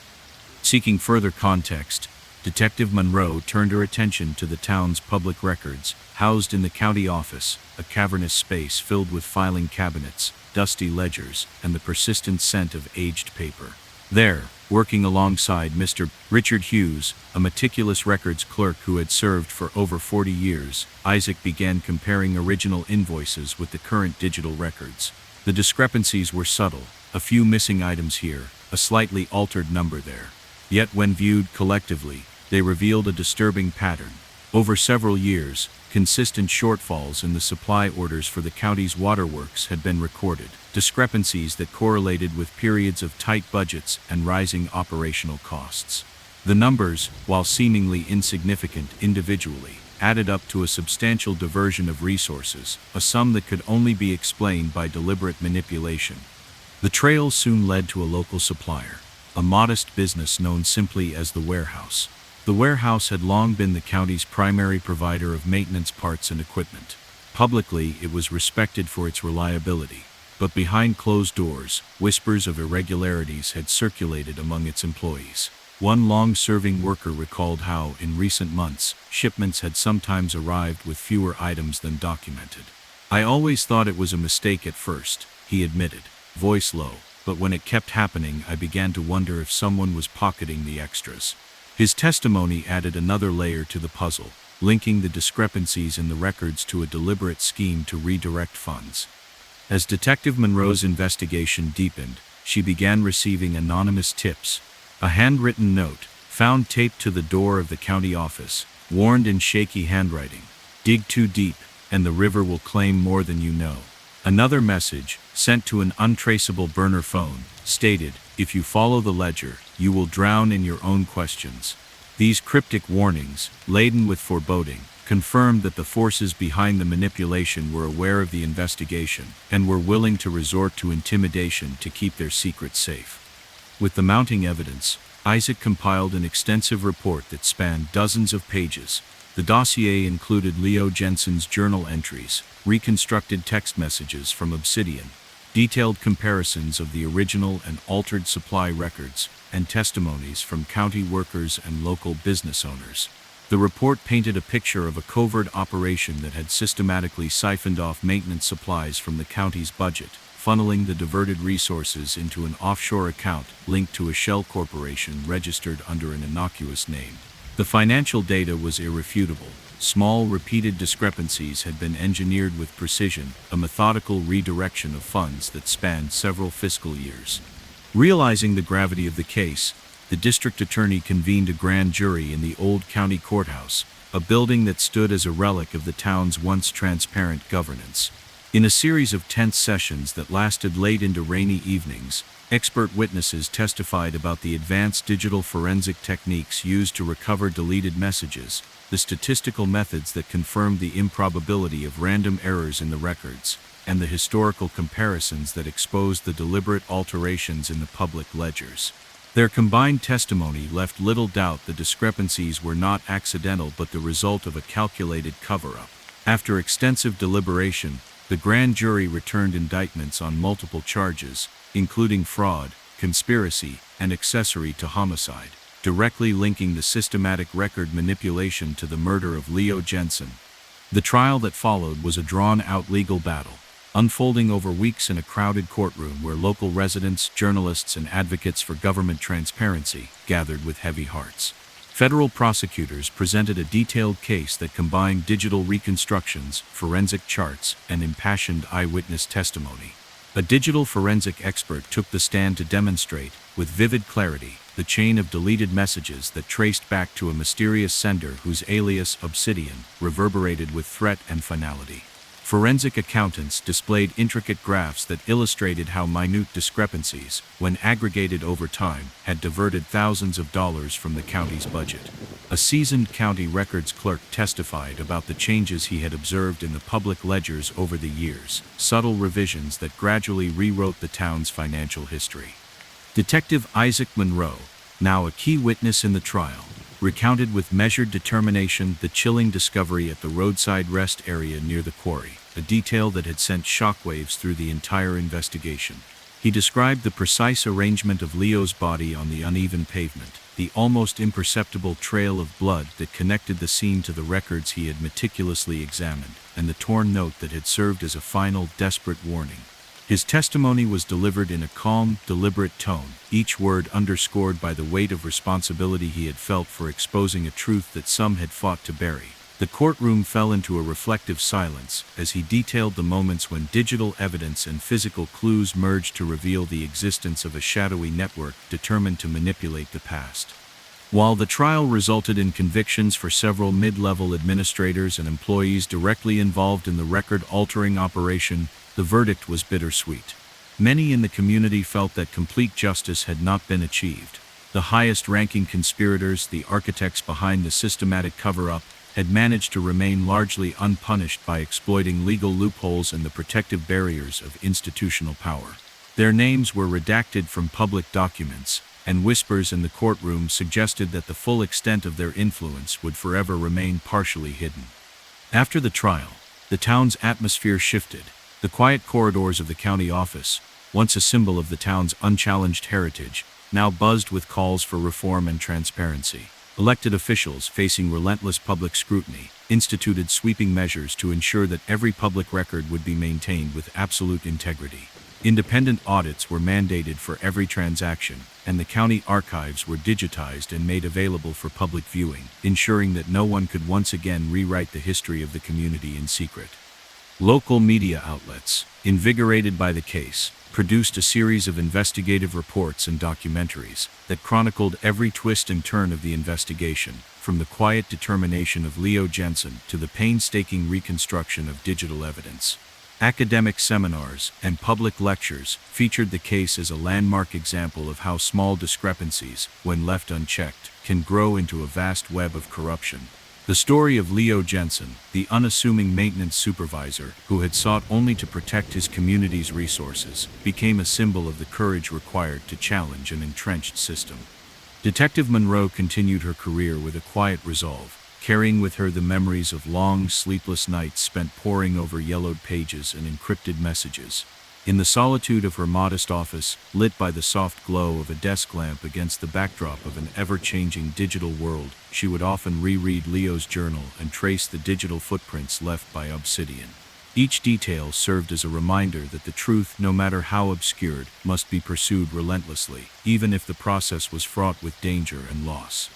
Seeking further context, Detective Monroe turned her attention to the town's public records, housed in the county office, a cavernous space filled with filing cabinets, dusty ledgers, and the persistent scent of aged paper. There, working alongside Mr. Richard Hughes, a meticulous records clerk who had served for over 40 years, Isaac began comparing original invoices with the current digital records. The discrepancies were subtle, a few missing items here, a slightly altered number there. Yet when viewed collectively, they revealed a disturbing pattern. Over several years, consistent shortfalls in the supply orders for the county's waterworks had been recorded, discrepancies that correlated with periods of tight budgets and rising operational costs. The numbers, while seemingly insignificant individually, added up to a substantial diversion of resources, a sum that could only be explained by deliberate manipulation. The trail soon led to a local supplier, a modest business known simply as the Warehouse. The Warehouse had long been the county's primary provider of maintenance parts and equipment. Publicly, it was respected for its reliability, but behind closed doors, whispers of irregularities had circulated among its employees. One long-serving worker recalled how, in recent months, shipments had sometimes arrived with fewer items than documented. "I always thought it was a mistake at first," he admitted, voice low, "but when it kept happening, I began to wonder if someone was pocketing the extras." His testimony added another layer to the puzzle, linking the discrepancies in the records to a deliberate scheme to redirect funds. As Detective Monroe's investigation deepened, she began receiving anonymous tips. A handwritten note, found taped to the door of the county office, warned in shaky handwriting, "Dig too deep, and the river will claim more than you know." Another message, sent to an untraceable burner phone, stated, "If you follow the ledger, you will drown in your own questions." These cryptic warnings, laden with foreboding, confirmed that the forces behind the manipulation were aware of the investigation and were willing to resort to intimidation to keep their secrets safe. With the mounting evidence, Isaac compiled an extensive report that spanned dozens of pages. The dossier included Leo Jensen's journal entries, reconstructed text messages from Obsidian, detailed comparisons of the original and altered supply records, and testimonies from county workers and local business owners. The report painted a picture of a covert operation that had systematically siphoned off maintenance supplies from the county's budget, funneling the diverted resources into an offshore account linked to a shell corporation registered under an innocuous name. The financial data was irrefutable. Small, repeated discrepancies had been engineered with precision, a methodical redirection of funds that spanned several fiscal years. Realizing the gravity of the case, the district attorney convened a grand jury in the old county courthouse, a building that stood as a relic of the town's once transparent governance. In a series of tense sessions that lasted late into rainy evenings, expert witnesses testified about the advanced digital forensic techniques used to recover deleted messages, the statistical methods that confirmed the improbability of random errors in the records, and the historical comparisons that exposed the deliberate alterations in the public ledgers. Their combined testimony left little doubt the discrepancies were not accidental but the result of a calculated cover-up. After extensive deliberation, the grand jury returned indictments on multiple charges, including fraud, conspiracy, and accessory to homicide, directly linking the systematic record manipulation to the murder of Leo Jensen. The trial that followed was a drawn-out legal battle, unfolding over weeks in a crowded courtroom where local residents, journalists, and advocates for government transparency gathered with heavy hearts. Federal prosecutors presented a detailed case that combined digital reconstructions, forensic charts, and impassioned eyewitness testimony. A digital forensic expert took the stand to demonstrate, with vivid clarity, the chain of deleted messages that traced back to a mysterious sender whose alias, Obsidian, reverberated with threat and finality. Forensic accountants displayed intricate graphs that illustrated how minute discrepancies, when aggregated over time, had diverted thousands of dollars from the county's budget. A seasoned county records clerk testified about the changes he had observed in the public ledgers over the years, subtle revisions that gradually rewrote the town's financial history. Detective Isaac Monroe, now a key witness in the trial, recounted with measured determination the chilling discovery at the roadside rest area near the quarry, a detail that had sent shockwaves through the entire investigation. He described the precise arrangement of Leo's body on the uneven pavement, the almost imperceptible trail of blood that connected the scene to the records he had meticulously examined, and the torn note that had served as a final, desperate warning. His testimony was delivered in a calm, deliberate tone, each word underscored by the weight of responsibility he had felt for exposing a truth that some had fought to bury. The courtroom fell into a reflective silence as he detailed the moments when digital evidence and physical clues merged to reveal the existence of a shadowy network determined to manipulate the past. While the trial resulted in convictions for several mid-level administrators and employees directly involved in the record-altering operation, the verdict was bittersweet. Many in the community felt that complete justice had not been achieved. The highest-ranking conspirators, the architects behind the systematic cover-up, had managed to remain largely unpunished by exploiting legal loopholes and the protective barriers of institutional power. Their names were redacted from public documents, and whispers in the courtroom suggested that the full extent of their influence would forever remain partially hidden. After the trial, the town's atmosphere shifted. The quiet corridors of the county office, once a symbol of the town's unchallenged heritage, now buzzed with calls for reform and transparency. Elected officials, facing relentless public scrutiny, instituted sweeping measures to ensure that every public record would be maintained with absolute integrity. Independent audits were mandated for every transaction, and the county archives were digitized and made available for public viewing, ensuring that no one could once again rewrite the history of the community in secret. Local media outlets, invigorated by the case, produced a series of investigative reports and documentaries that chronicled every twist and turn of the investigation, from the quiet determination of Leo Jensen to the painstaking reconstruction of digital evidence. Academic seminars and public lectures featured the case as a landmark example of how small discrepancies, when left unchecked, can grow into a vast web of corruption. The story of Leo Jensen, the unassuming maintenance supervisor who had sought only to protect his community's resources, became a symbol of the courage required to challenge an entrenched system. Detective Monroe continued her career with a quiet resolve, carrying with her the memories of long, sleepless nights spent poring over yellowed pages and encrypted messages. In the solitude of her modest office, lit by the soft glow of a desk lamp against the backdrop of an ever-changing digital world, she would often reread Leo's journal and trace the digital footprints left by Obsidian. Each detail served as a reminder that the truth, no matter how obscured, must be pursued relentlessly, even if the process was fraught with danger and loss.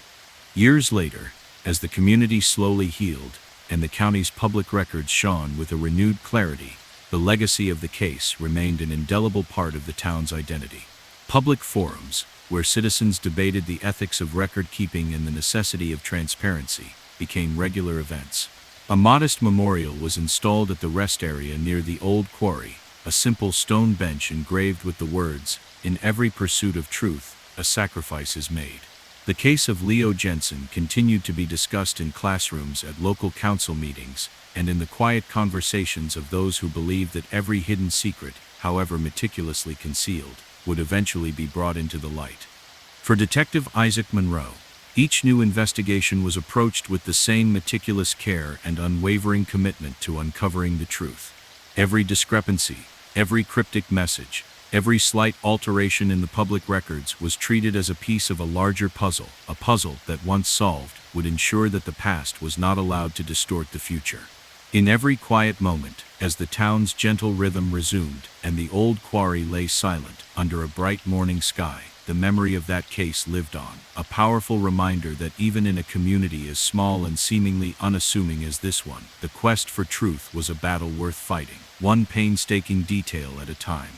Years later, as the community slowly healed, and the county's public records shone with a renewed clarity, the legacy of the case remained an indelible part of the town's identity. Public forums, where citizens debated the ethics of record-keeping and the necessity of transparency, became regular events. A modest memorial was installed at the rest area near the old quarry, a simple stone bench engraved with the words, "In every pursuit of truth, a sacrifice is made." The case of Leo Jensen continued to be discussed in classrooms, at local council meetings, and in the quiet conversations of those who believed that every hidden secret, however meticulously concealed, would eventually be brought into the light. For Detective Isaac Monroe, each new investigation was approached with the same meticulous care and unwavering commitment to uncovering the truth. Every discrepancy, every cryptic message, every slight alteration in the public records was treated as a piece of a larger puzzle, a puzzle that, once solved, would ensure that the past was not allowed to distort the future. In every quiet moment, as the town's gentle rhythm resumed and the old quarry lay silent under a bright morning sky, the memory of that case lived on, a powerful reminder that even in a community as small and seemingly unassuming as this one, the quest for truth was a battle worth fighting, one painstaking detail at a time.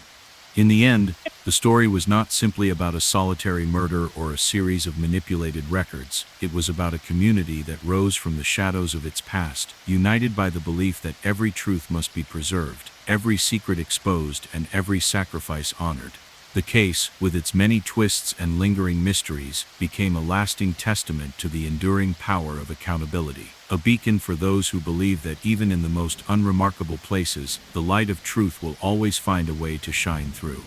In the end, the story was not simply about a solitary murder or a series of manipulated records. It was about a community that rose from the shadows of its past, united by the belief that every truth must be preserved, every secret exposed, and every sacrifice honored. The case, with its many twists and lingering mysteries, became a lasting testament to the enduring power of accountability, a beacon for those who believe that even in the most unremarkable places, the light of truth will always find a way to shine through.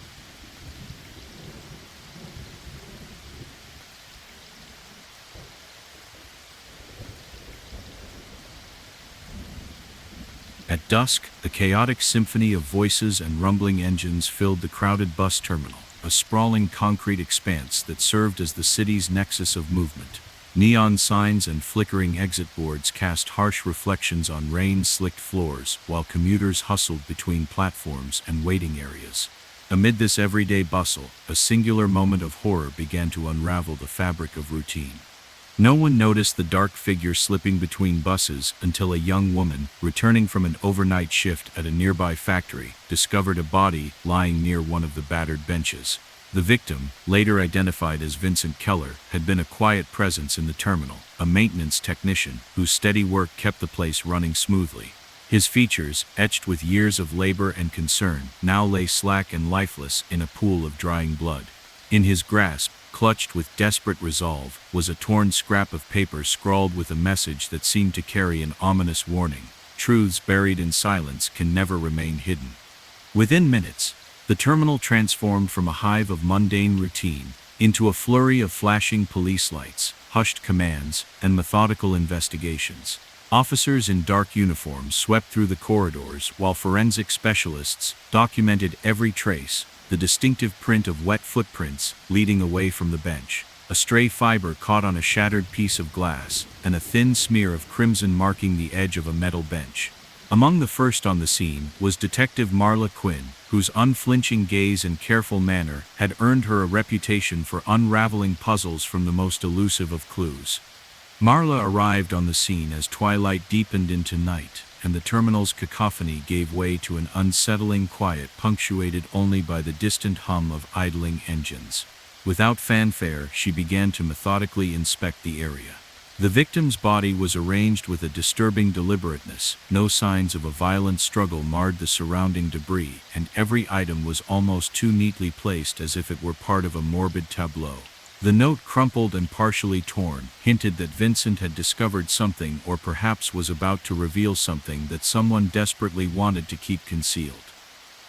At dusk, a chaotic symphony of voices and rumbling engines filled the crowded bus terminal, a sprawling concrete expanse that served as the city's nexus of movement. Neon signs and flickering exit boards cast harsh reflections on rain-slicked floors, while commuters hustled between platforms and waiting areas. Amid this everyday bustle, a singular moment of horror began to unravel the fabric of routine. No one noticed the dark figure slipping between buses until a young woman, returning from an overnight shift at a nearby factory, discovered a body lying near one of the battered benches. The victim, later identified as Vincent Keller, had been a quiet presence in the terminal, a maintenance technician whose steady work kept the place running smoothly. His features, etched with years of labor and concern, now lay slack and lifeless in a pool of drying blood. In his grasp, clutched with desperate resolve, was a torn scrap of paper scrawled with a message that seemed to carry an ominous warning: truths buried in silence can never remain hidden. Within minutes, the terminal transformed from a hive of mundane routine into a flurry of flashing police lights, hushed commands, and methodical investigations. Officers in dark uniforms swept through the corridors while forensic specialists documented every trace, the distinctive print of wet footprints leading away from the bench, a stray fiber caught on a shattered piece of glass, and a thin smear of crimson marking the edge of a metal bench. Among the first on the scene was Detective Marla Quinn, whose unflinching gaze and careful manner had earned her a reputation for unraveling puzzles from the most elusive of clues. Marla arrived on the scene as twilight deepened into night, and the terminal's cacophony gave way to an unsettling quiet punctuated only by the distant hum of idling engines. Without fanfare, she began to methodically inspect the area. The victim's body was arranged with a disturbing deliberateness. No signs of a violent struggle marred the surrounding debris, and every item was almost too neatly placed as if it were part of a morbid tableau. The note, crumpled and partially torn, hinted that Vincent had discovered something, or perhaps was about to reveal something that someone desperately wanted to keep concealed.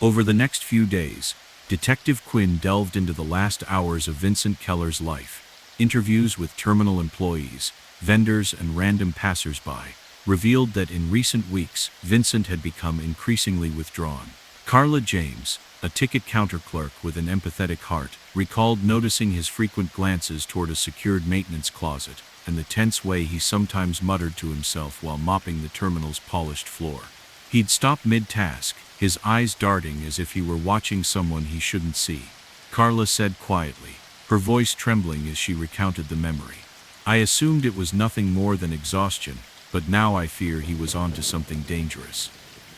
Over the next few days, Detective Quinn delved into the last hours of Vincent Keller's life. Interviews with terminal employees, vendors, and random passers-by revealed that in recent weeks, Vincent had become increasingly withdrawn. Carla James, a ticket counter clerk with an empathetic heart, recalled noticing his frequent glances toward a secured maintenance closet, and the tense way he sometimes muttered to himself while mopping the terminal's polished floor. He'd stop mid-task, his eyes darting as if he were watching someone he shouldn't see. Carla said quietly, her voice trembling as she recounted the memory. "I assumed it was nothing more than exhaustion, but now I fear he was onto something dangerous."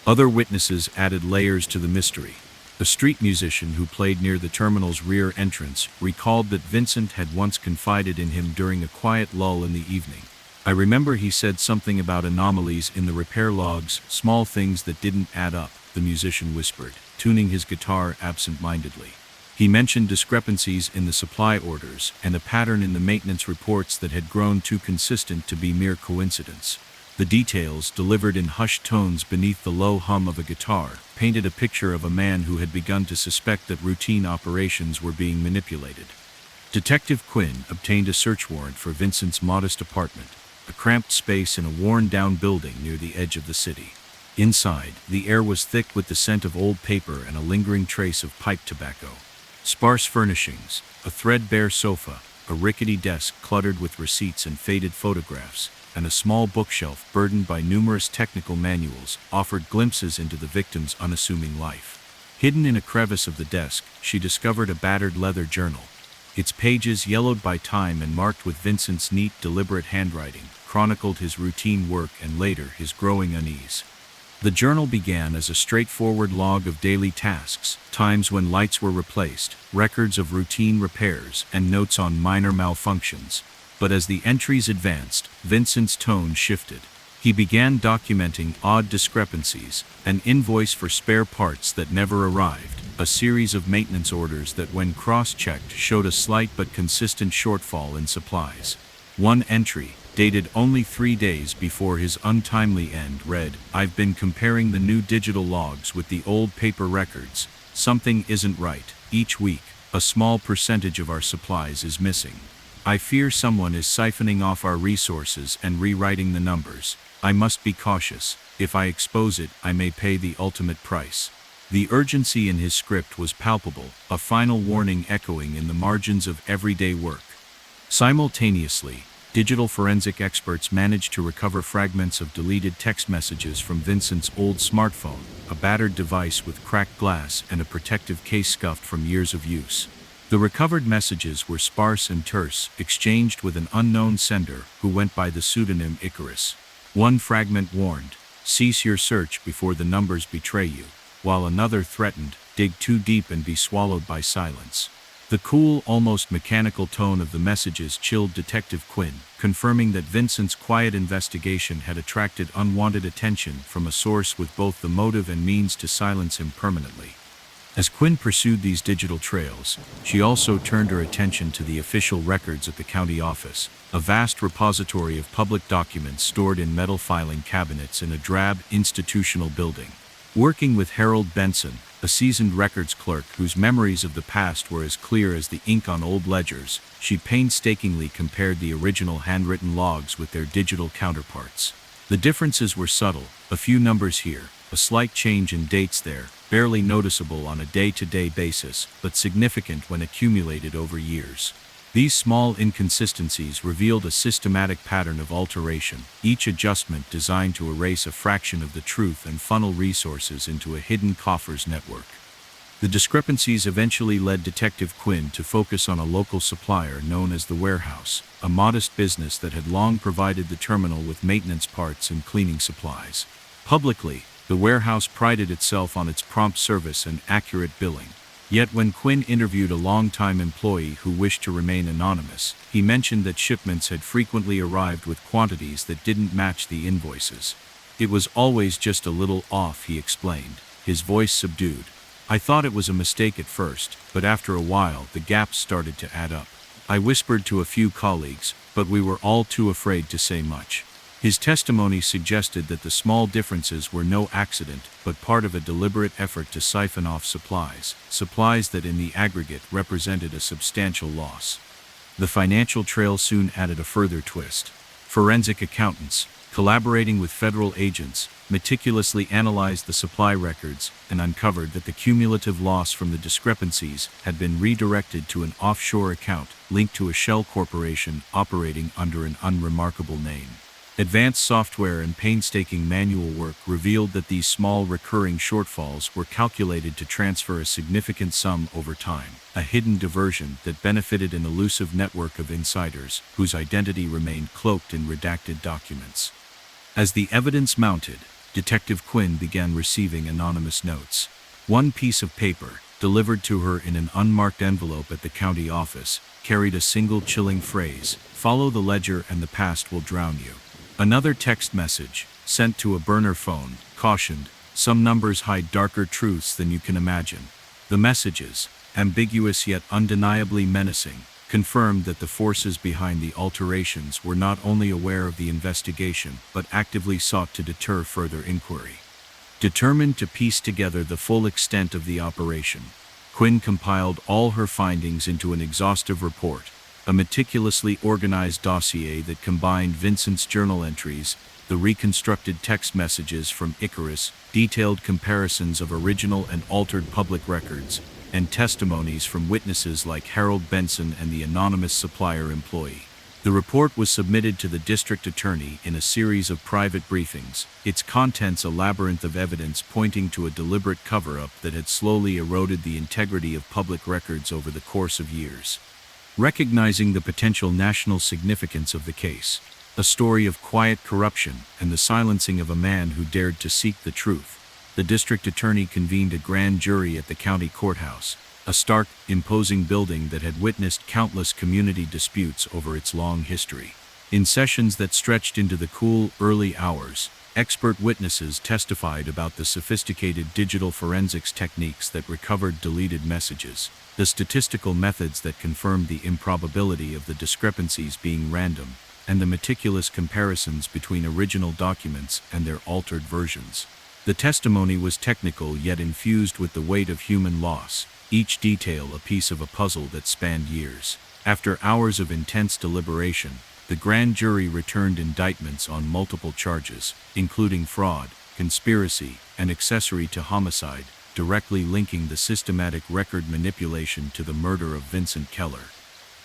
Other witnesses added layers to the mystery. A street musician who played near the terminal's rear entrance recalled that Vincent had once confided in him during a quiet lull in the evening. I remember he said something about anomalies in the repair logs, small things that didn't add up, the musician whispered, tuning his guitar absent-mindedly. He mentioned discrepancies in the supply orders and a pattern in the maintenance reports that had grown too consistent to be mere coincidence. The details, delivered in hushed tones beneath the low hum of a guitar, painted a picture of a man who had begun to suspect that routine operations were being manipulated. Detective Quinn obtained a search warrant for Vincent's modest apartment, a cramped space in a worn-down building near the edge of the city. Inside, the air was thick with the scent of old paper and a lingering trace of pipe tobacco. Sparse furnishings, a threadbare sofa, a rickety desk cluttered with receipts and faded photographs, and a small bookshelf burdened by numerous technical manuals offered glimpses into the victim's unassuming life. Hidden in a crevice of the desk, she discovered a battered leather journal. Its pages, yellowed by time and marked with Vincent's neat, deliberate handwriting, chronicled his routine work and later his growing unease. The journal began as a straightforward log of daily tasks, times when lights were replaced, records of routine repairs, and notes on minor malfunctions. But as the entries advanced, Vincent's tone shifted. He began documenting odd discrepancies, an invoice for spare parts that never arrived, a series of maintenance orders that when cross-checked showed a slight but consistent shortfall in supplies. One entry, dated only 3 days before his untimely end, read, "I've been comparing the new digital logs with the old paper records. Something isn't right. Each week, a small percentage of our supplies is missing. I fear someone is siphoning off our resources and rewriting the numbers. I must be cautious. If I expose it, I may pay the ultimate price." The urgency in his script was palpable, a final warning echoing in the margins of everyday work. Simultaneously, digital forensic experts managed to recover fragments of deleted text messages from Vincent's old smartphone, a battered device with cracked glass and a protective case scuffed from years of use. The recovered messages were sparse and terse, exchanged with an unknown sender who went by the pseudonym Icarus. One fragment warned, "Cease your search before the numbers betray you," while another threatened, "Dig too deep and be swallowed by silence." The cool, almost mechanical tone of the messages chilled Detective Quinn, confirming that Vincent's quiet investigation had attracted unwanted attention from a source with both the motive and means to silence him permanently. As Quinn pursued these digital trails, she also turned her attention to the official records at the county office, a vast repository of public documents stored in metal filing cabinets in a drab, institutional building. Working with Harold Benson, a seasoned records clerk whose memories of the past were as clear as the ink on old ledgers, she painstakingly compared the original handwritten logs with their digital counterparts. The differences were subtle, a few numbers here, a slight change in dates there, barely noticeable on a day-to-day basis, but significant when accumulated over years. These small inconsistencies revealed a systematic pattern of alteration, each adjustment designed to erase a fraction of the truth and funnel resources into a hidden coffers network. The discrepancies eventually led Detective Quinn to focus on a local supplier known as the Warehouse, a modest business that had long provided the terminal with maintenance parts and cleaning supplies. Publicly, the Warehouse prided itself on its prompt service and accurate billing. Yet when Quinn interviewed a longtime employee who wished to remain anonymous, he mentioned that shipments had frequently arrived with quantities that didn't match the invoices. "It was always just a little off," he explained, his voice subdued. "I thought it was a mistake at first, but after a while the gaps started to add up. I whispered to a few colleagues, but we were all too afraid to say much." His testimony suggested that the small differences were no accident, but part of a deliberate effort to siphon off supplies that in the aggregate represented a substantial loss. The financial trail soon added a further twist. Forensic accountants, collaborating with federal agents, meticulously analyzed the supply records and uncovered that the cumulative loss from the discrepancies had been redirected to an offshore account linked to a shell corporation operating under an unremarkable name. Advanced software and painstaking manual work revealed that these small recurring shortfalls were calculated to transfer a significant sum over time, a hidden diversion that benefited an elusive network of insiders whose identity remained cloaked in redacted documents. As the evidence mounted, Detective Quinn began receiving anonymous notes. One piece of paper, delivered to her in an unmarked envelope at the county office, carried a single chilling phrase: "Follow the ledger and the past will drown you." Another text message, sent to a burner phone, cautioned, "Some numbers hide darker truths than you can imagine." The messages, ambiguous yet undeniably menacing, confirmed that the forces behind the alterations were not only aware of the investigation but actively sought to deter further inquiry. Determined to piece together the full extent of the operation, Quinn compiled all her findings into an exhaustive report, a meticulously organized dossier that combined Vincent's journal entries, the reconstructed text messages from Icarus, detailed comparisons of original and altered public records, and testimonies from witnesses like Harold Benson and the anonymous supplier employee. The report was submitted to the district attorney in a series of private briefings, its contents a labyrinth of evidence pointing to a deliberate cover-up that had slowly eroded the integrity of public records over the course of years. Recognizing the potential national significance of the case, a story of quiet corruption and the silencing of a man who dared to seek the truth, the district attorney convened a grand jury at the county courthouse, a stark, imposing building that had witnessed countless community disputes over its long history. In sessions that stretched into the cool, early hours, expert witnesses testified about the sophisticated digital forensics techniques that recovered deleted messages, the statistical methods that confirmed the improbability of the discrepancies being random, and the meticulous comparisons between original documents and their altered versions. The testimony was technical yet infused with the weight of human loss, each detail a piece of a puzzle that spanned years. After hours of intense deliberation, the grand jury returned indictments on multiple charges, including fraud, conspiracy, and accessory to homicide, directly linking the systematic record manipulation to the murder of Vincent Keller.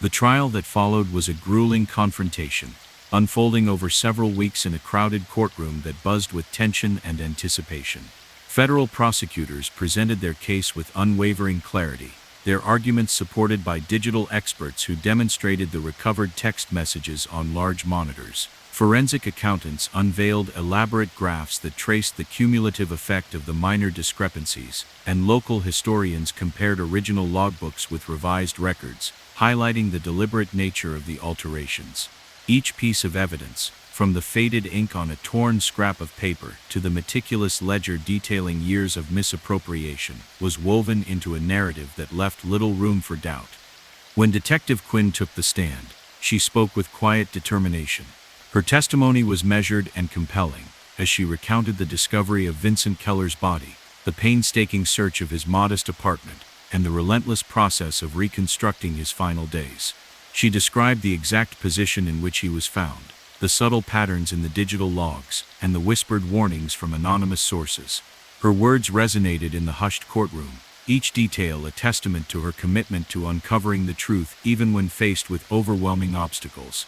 The trial that followed was a grueling confrontation, unfolding over several weeks in a crowded courtroom that buzzed with tension and anticipation. Federal prosecutors presented their case with unwavering clarity, their arguments supported by digital experts who demonstrated the recovered text messages on large monitors. Forensic accountants unveiled elaborate graphs that traced the cumulative effect of the minor discrepancies, and local historians compared original logbooks with revised records, highlighting the deliberate nature of the alterations. Each piece of evidence, from the faded ink on a torn scrap of paper to the meticulous ledger detailing years of misappropriation, was woven into a narrative that left little room for doubt. When Detective Quinn took the stand, she spoke with quiet determination. Her testimony was measured and compelling, as she recounted the discovery of Vincent Keller's body, the painstaking search of his modest apartment, and the relentless process of reconstructing his final days. She described the exact position in which he was found, the subtle patterns in the digital logs, and the whispered warnings from anonymous sources. Her words resonated in the hushed courtroom, each detail a testament to her commitment to uncovering the truth even when faced with overwhelming obstacles.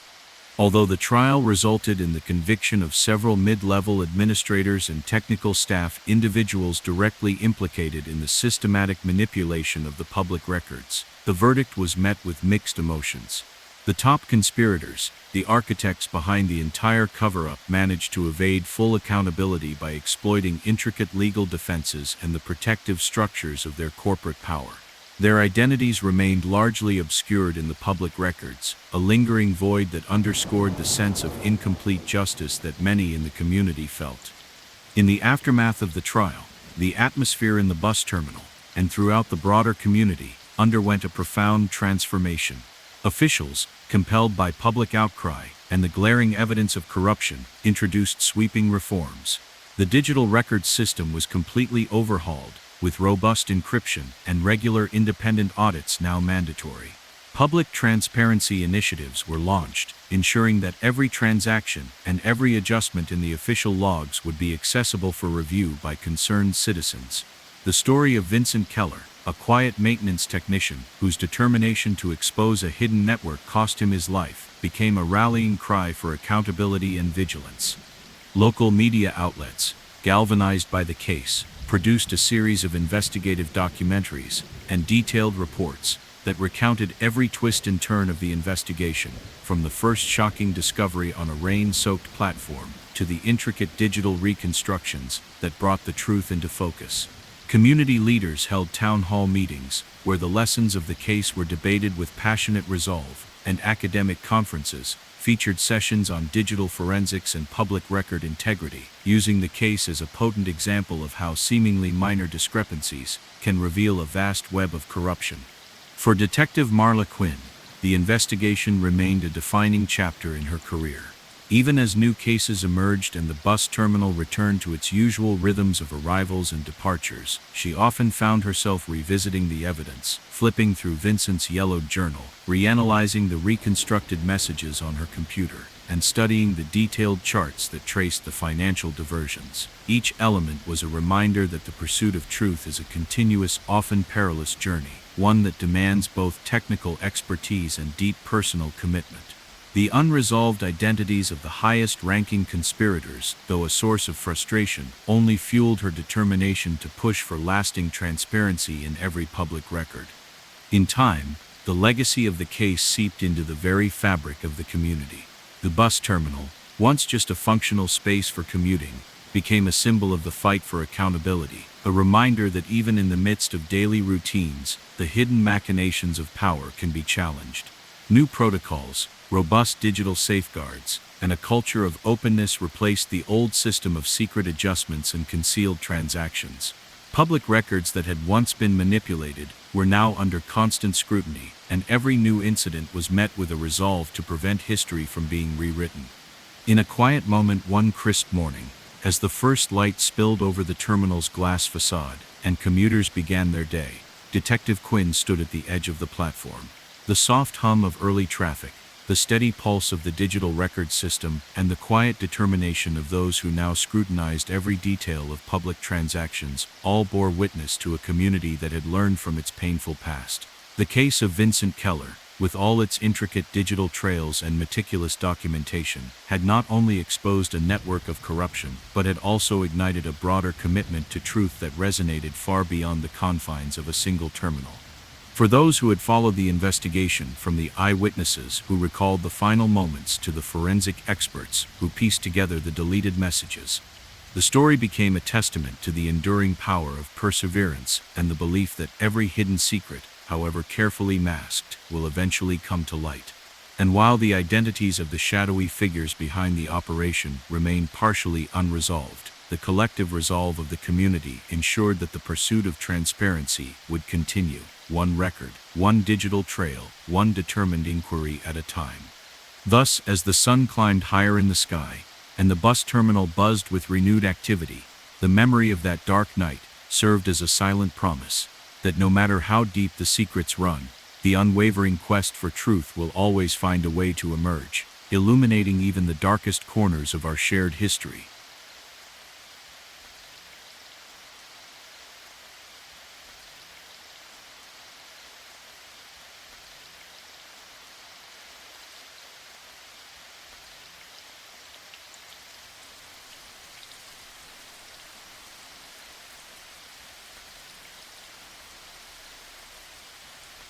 Although the trial resulted in the conviction of several mid-level administrators and technical staff, individuals directly implicated in the systematic manipulation of the public records, the verdict was met with mixed emotions. The top conspirators, the architects behind the entire cover-up, managed to evade full accountability by exploiting intricate legal defenses and the protective structures of their corporate power. Their identities remained largely obscured in the public records, a lingering void that underscored the sense of incomplete justice that many in the community felt. In the aftermath of the trial, the atmosphere in the bus terminal, and throughout the broader community, underwent a profound transformation. Officials, compelled by public outcry and the glaring evidence of corruption, introduced sweeping reforms. The digital records system was completely overhauled, with robust encryption and regular independent audits now mandatory. Public transparency initiatives were launched, ensuring that every transaction and every adjustment in the official logs would be accessible for review by concerned citizens. The story of Vincent Keller, a quiet maintenance technician whose determination to expose a hidden network cost him his life, became a rallying cry for accountability and vigilance. Local media outlets, galvanized by the case, produced a series of investigative documentaries and detailed reports that recounted every twist and turn of the investigation, from the first shocking discovery on a rain-soaked platform to the intricate digital reconstructions that brought the truth into focus. Community leaders held town hall meetings, where the lessons of the case were debated with passionate resolve, and academic conferences featured sessions on digital forensics and public record integrity, using the case as a potent example of how seemingly minor discrepancies can reveal a vast web of corruption. For Detective Marla Quinn, the investigation remained a defining chapter in her career. Even as new cases emerged and the bus terminal returned to its usual rhythms of arrivals and departures, she often found herself revisiting the evidence, flipping through Vincent's yellowed journal, reanalyzing the reconstructed messages on her computer, and studying the detailed charts that traced the financial diversions. Each element was a reminder that the pursuit of truth is a continuous, often perilous journey, one that demands both technical expertise and deep personal commitment. The unresolved identities of the highest-ranking conspirators, though a source of frustration, only fueled her determination to push for lasting transparency in every public record. In time, the legacy of the case seeped into the very fabric of the community. The bus terminal, once just a functional space for commuting, became a symbol of the fight for accountability, a reminder that even in the midst of daily routines, the hidden machinations of power can be challenged. New protocols, robust digital safeguards, and a culture of openness replaced the old system of secret adjustments and concealed transactions. Public records that had once been manipulated were now under constant scrutiny, and every new incident was met with a resolve to prevent history from being rewritten. In a quiet moment one crisp morning, as the first light spilled over the terminal's glass facade and commuters began their day, Detective Quinn stood at the edge of the platform. The soft hum of early traffic, the steady pulse of the digital record system, and the quiet determination of those who now scrutinized every detail of public transactions all bore witness to a community that had learned from its painful past. The case of Vincent Keller, with all its intricate digital trails and meticulous documentation, had not only exposed a network of corruption, but had also ignited a broader commitment to truth that resonated far beyond the confines of a single terminal. For those who had followed the investigation, from the eyewitnesses who recalled the final moments to the forensic experts who pieced together the deleted messages, the story became a testament to the enduring power of perseverance and the belief that every hidden secret, however carefully masked, will eventually come to light. And while the identities of the shadowy figures behind the operation remained partially unresolved, the collective resolve of the community ensured that the pursuit of transparency would continue. One record, one digital trail, one determined inquiry at a time. Thus, as the sun climbed higher in the sky, and the bus terminal buzzed with renewed activity, the memory of that dark night served as a silent promise that no matter how deep the secrets run, the unwavering quest for truth will always find a way to emerge, illuminating even the darkest corners of our shared history.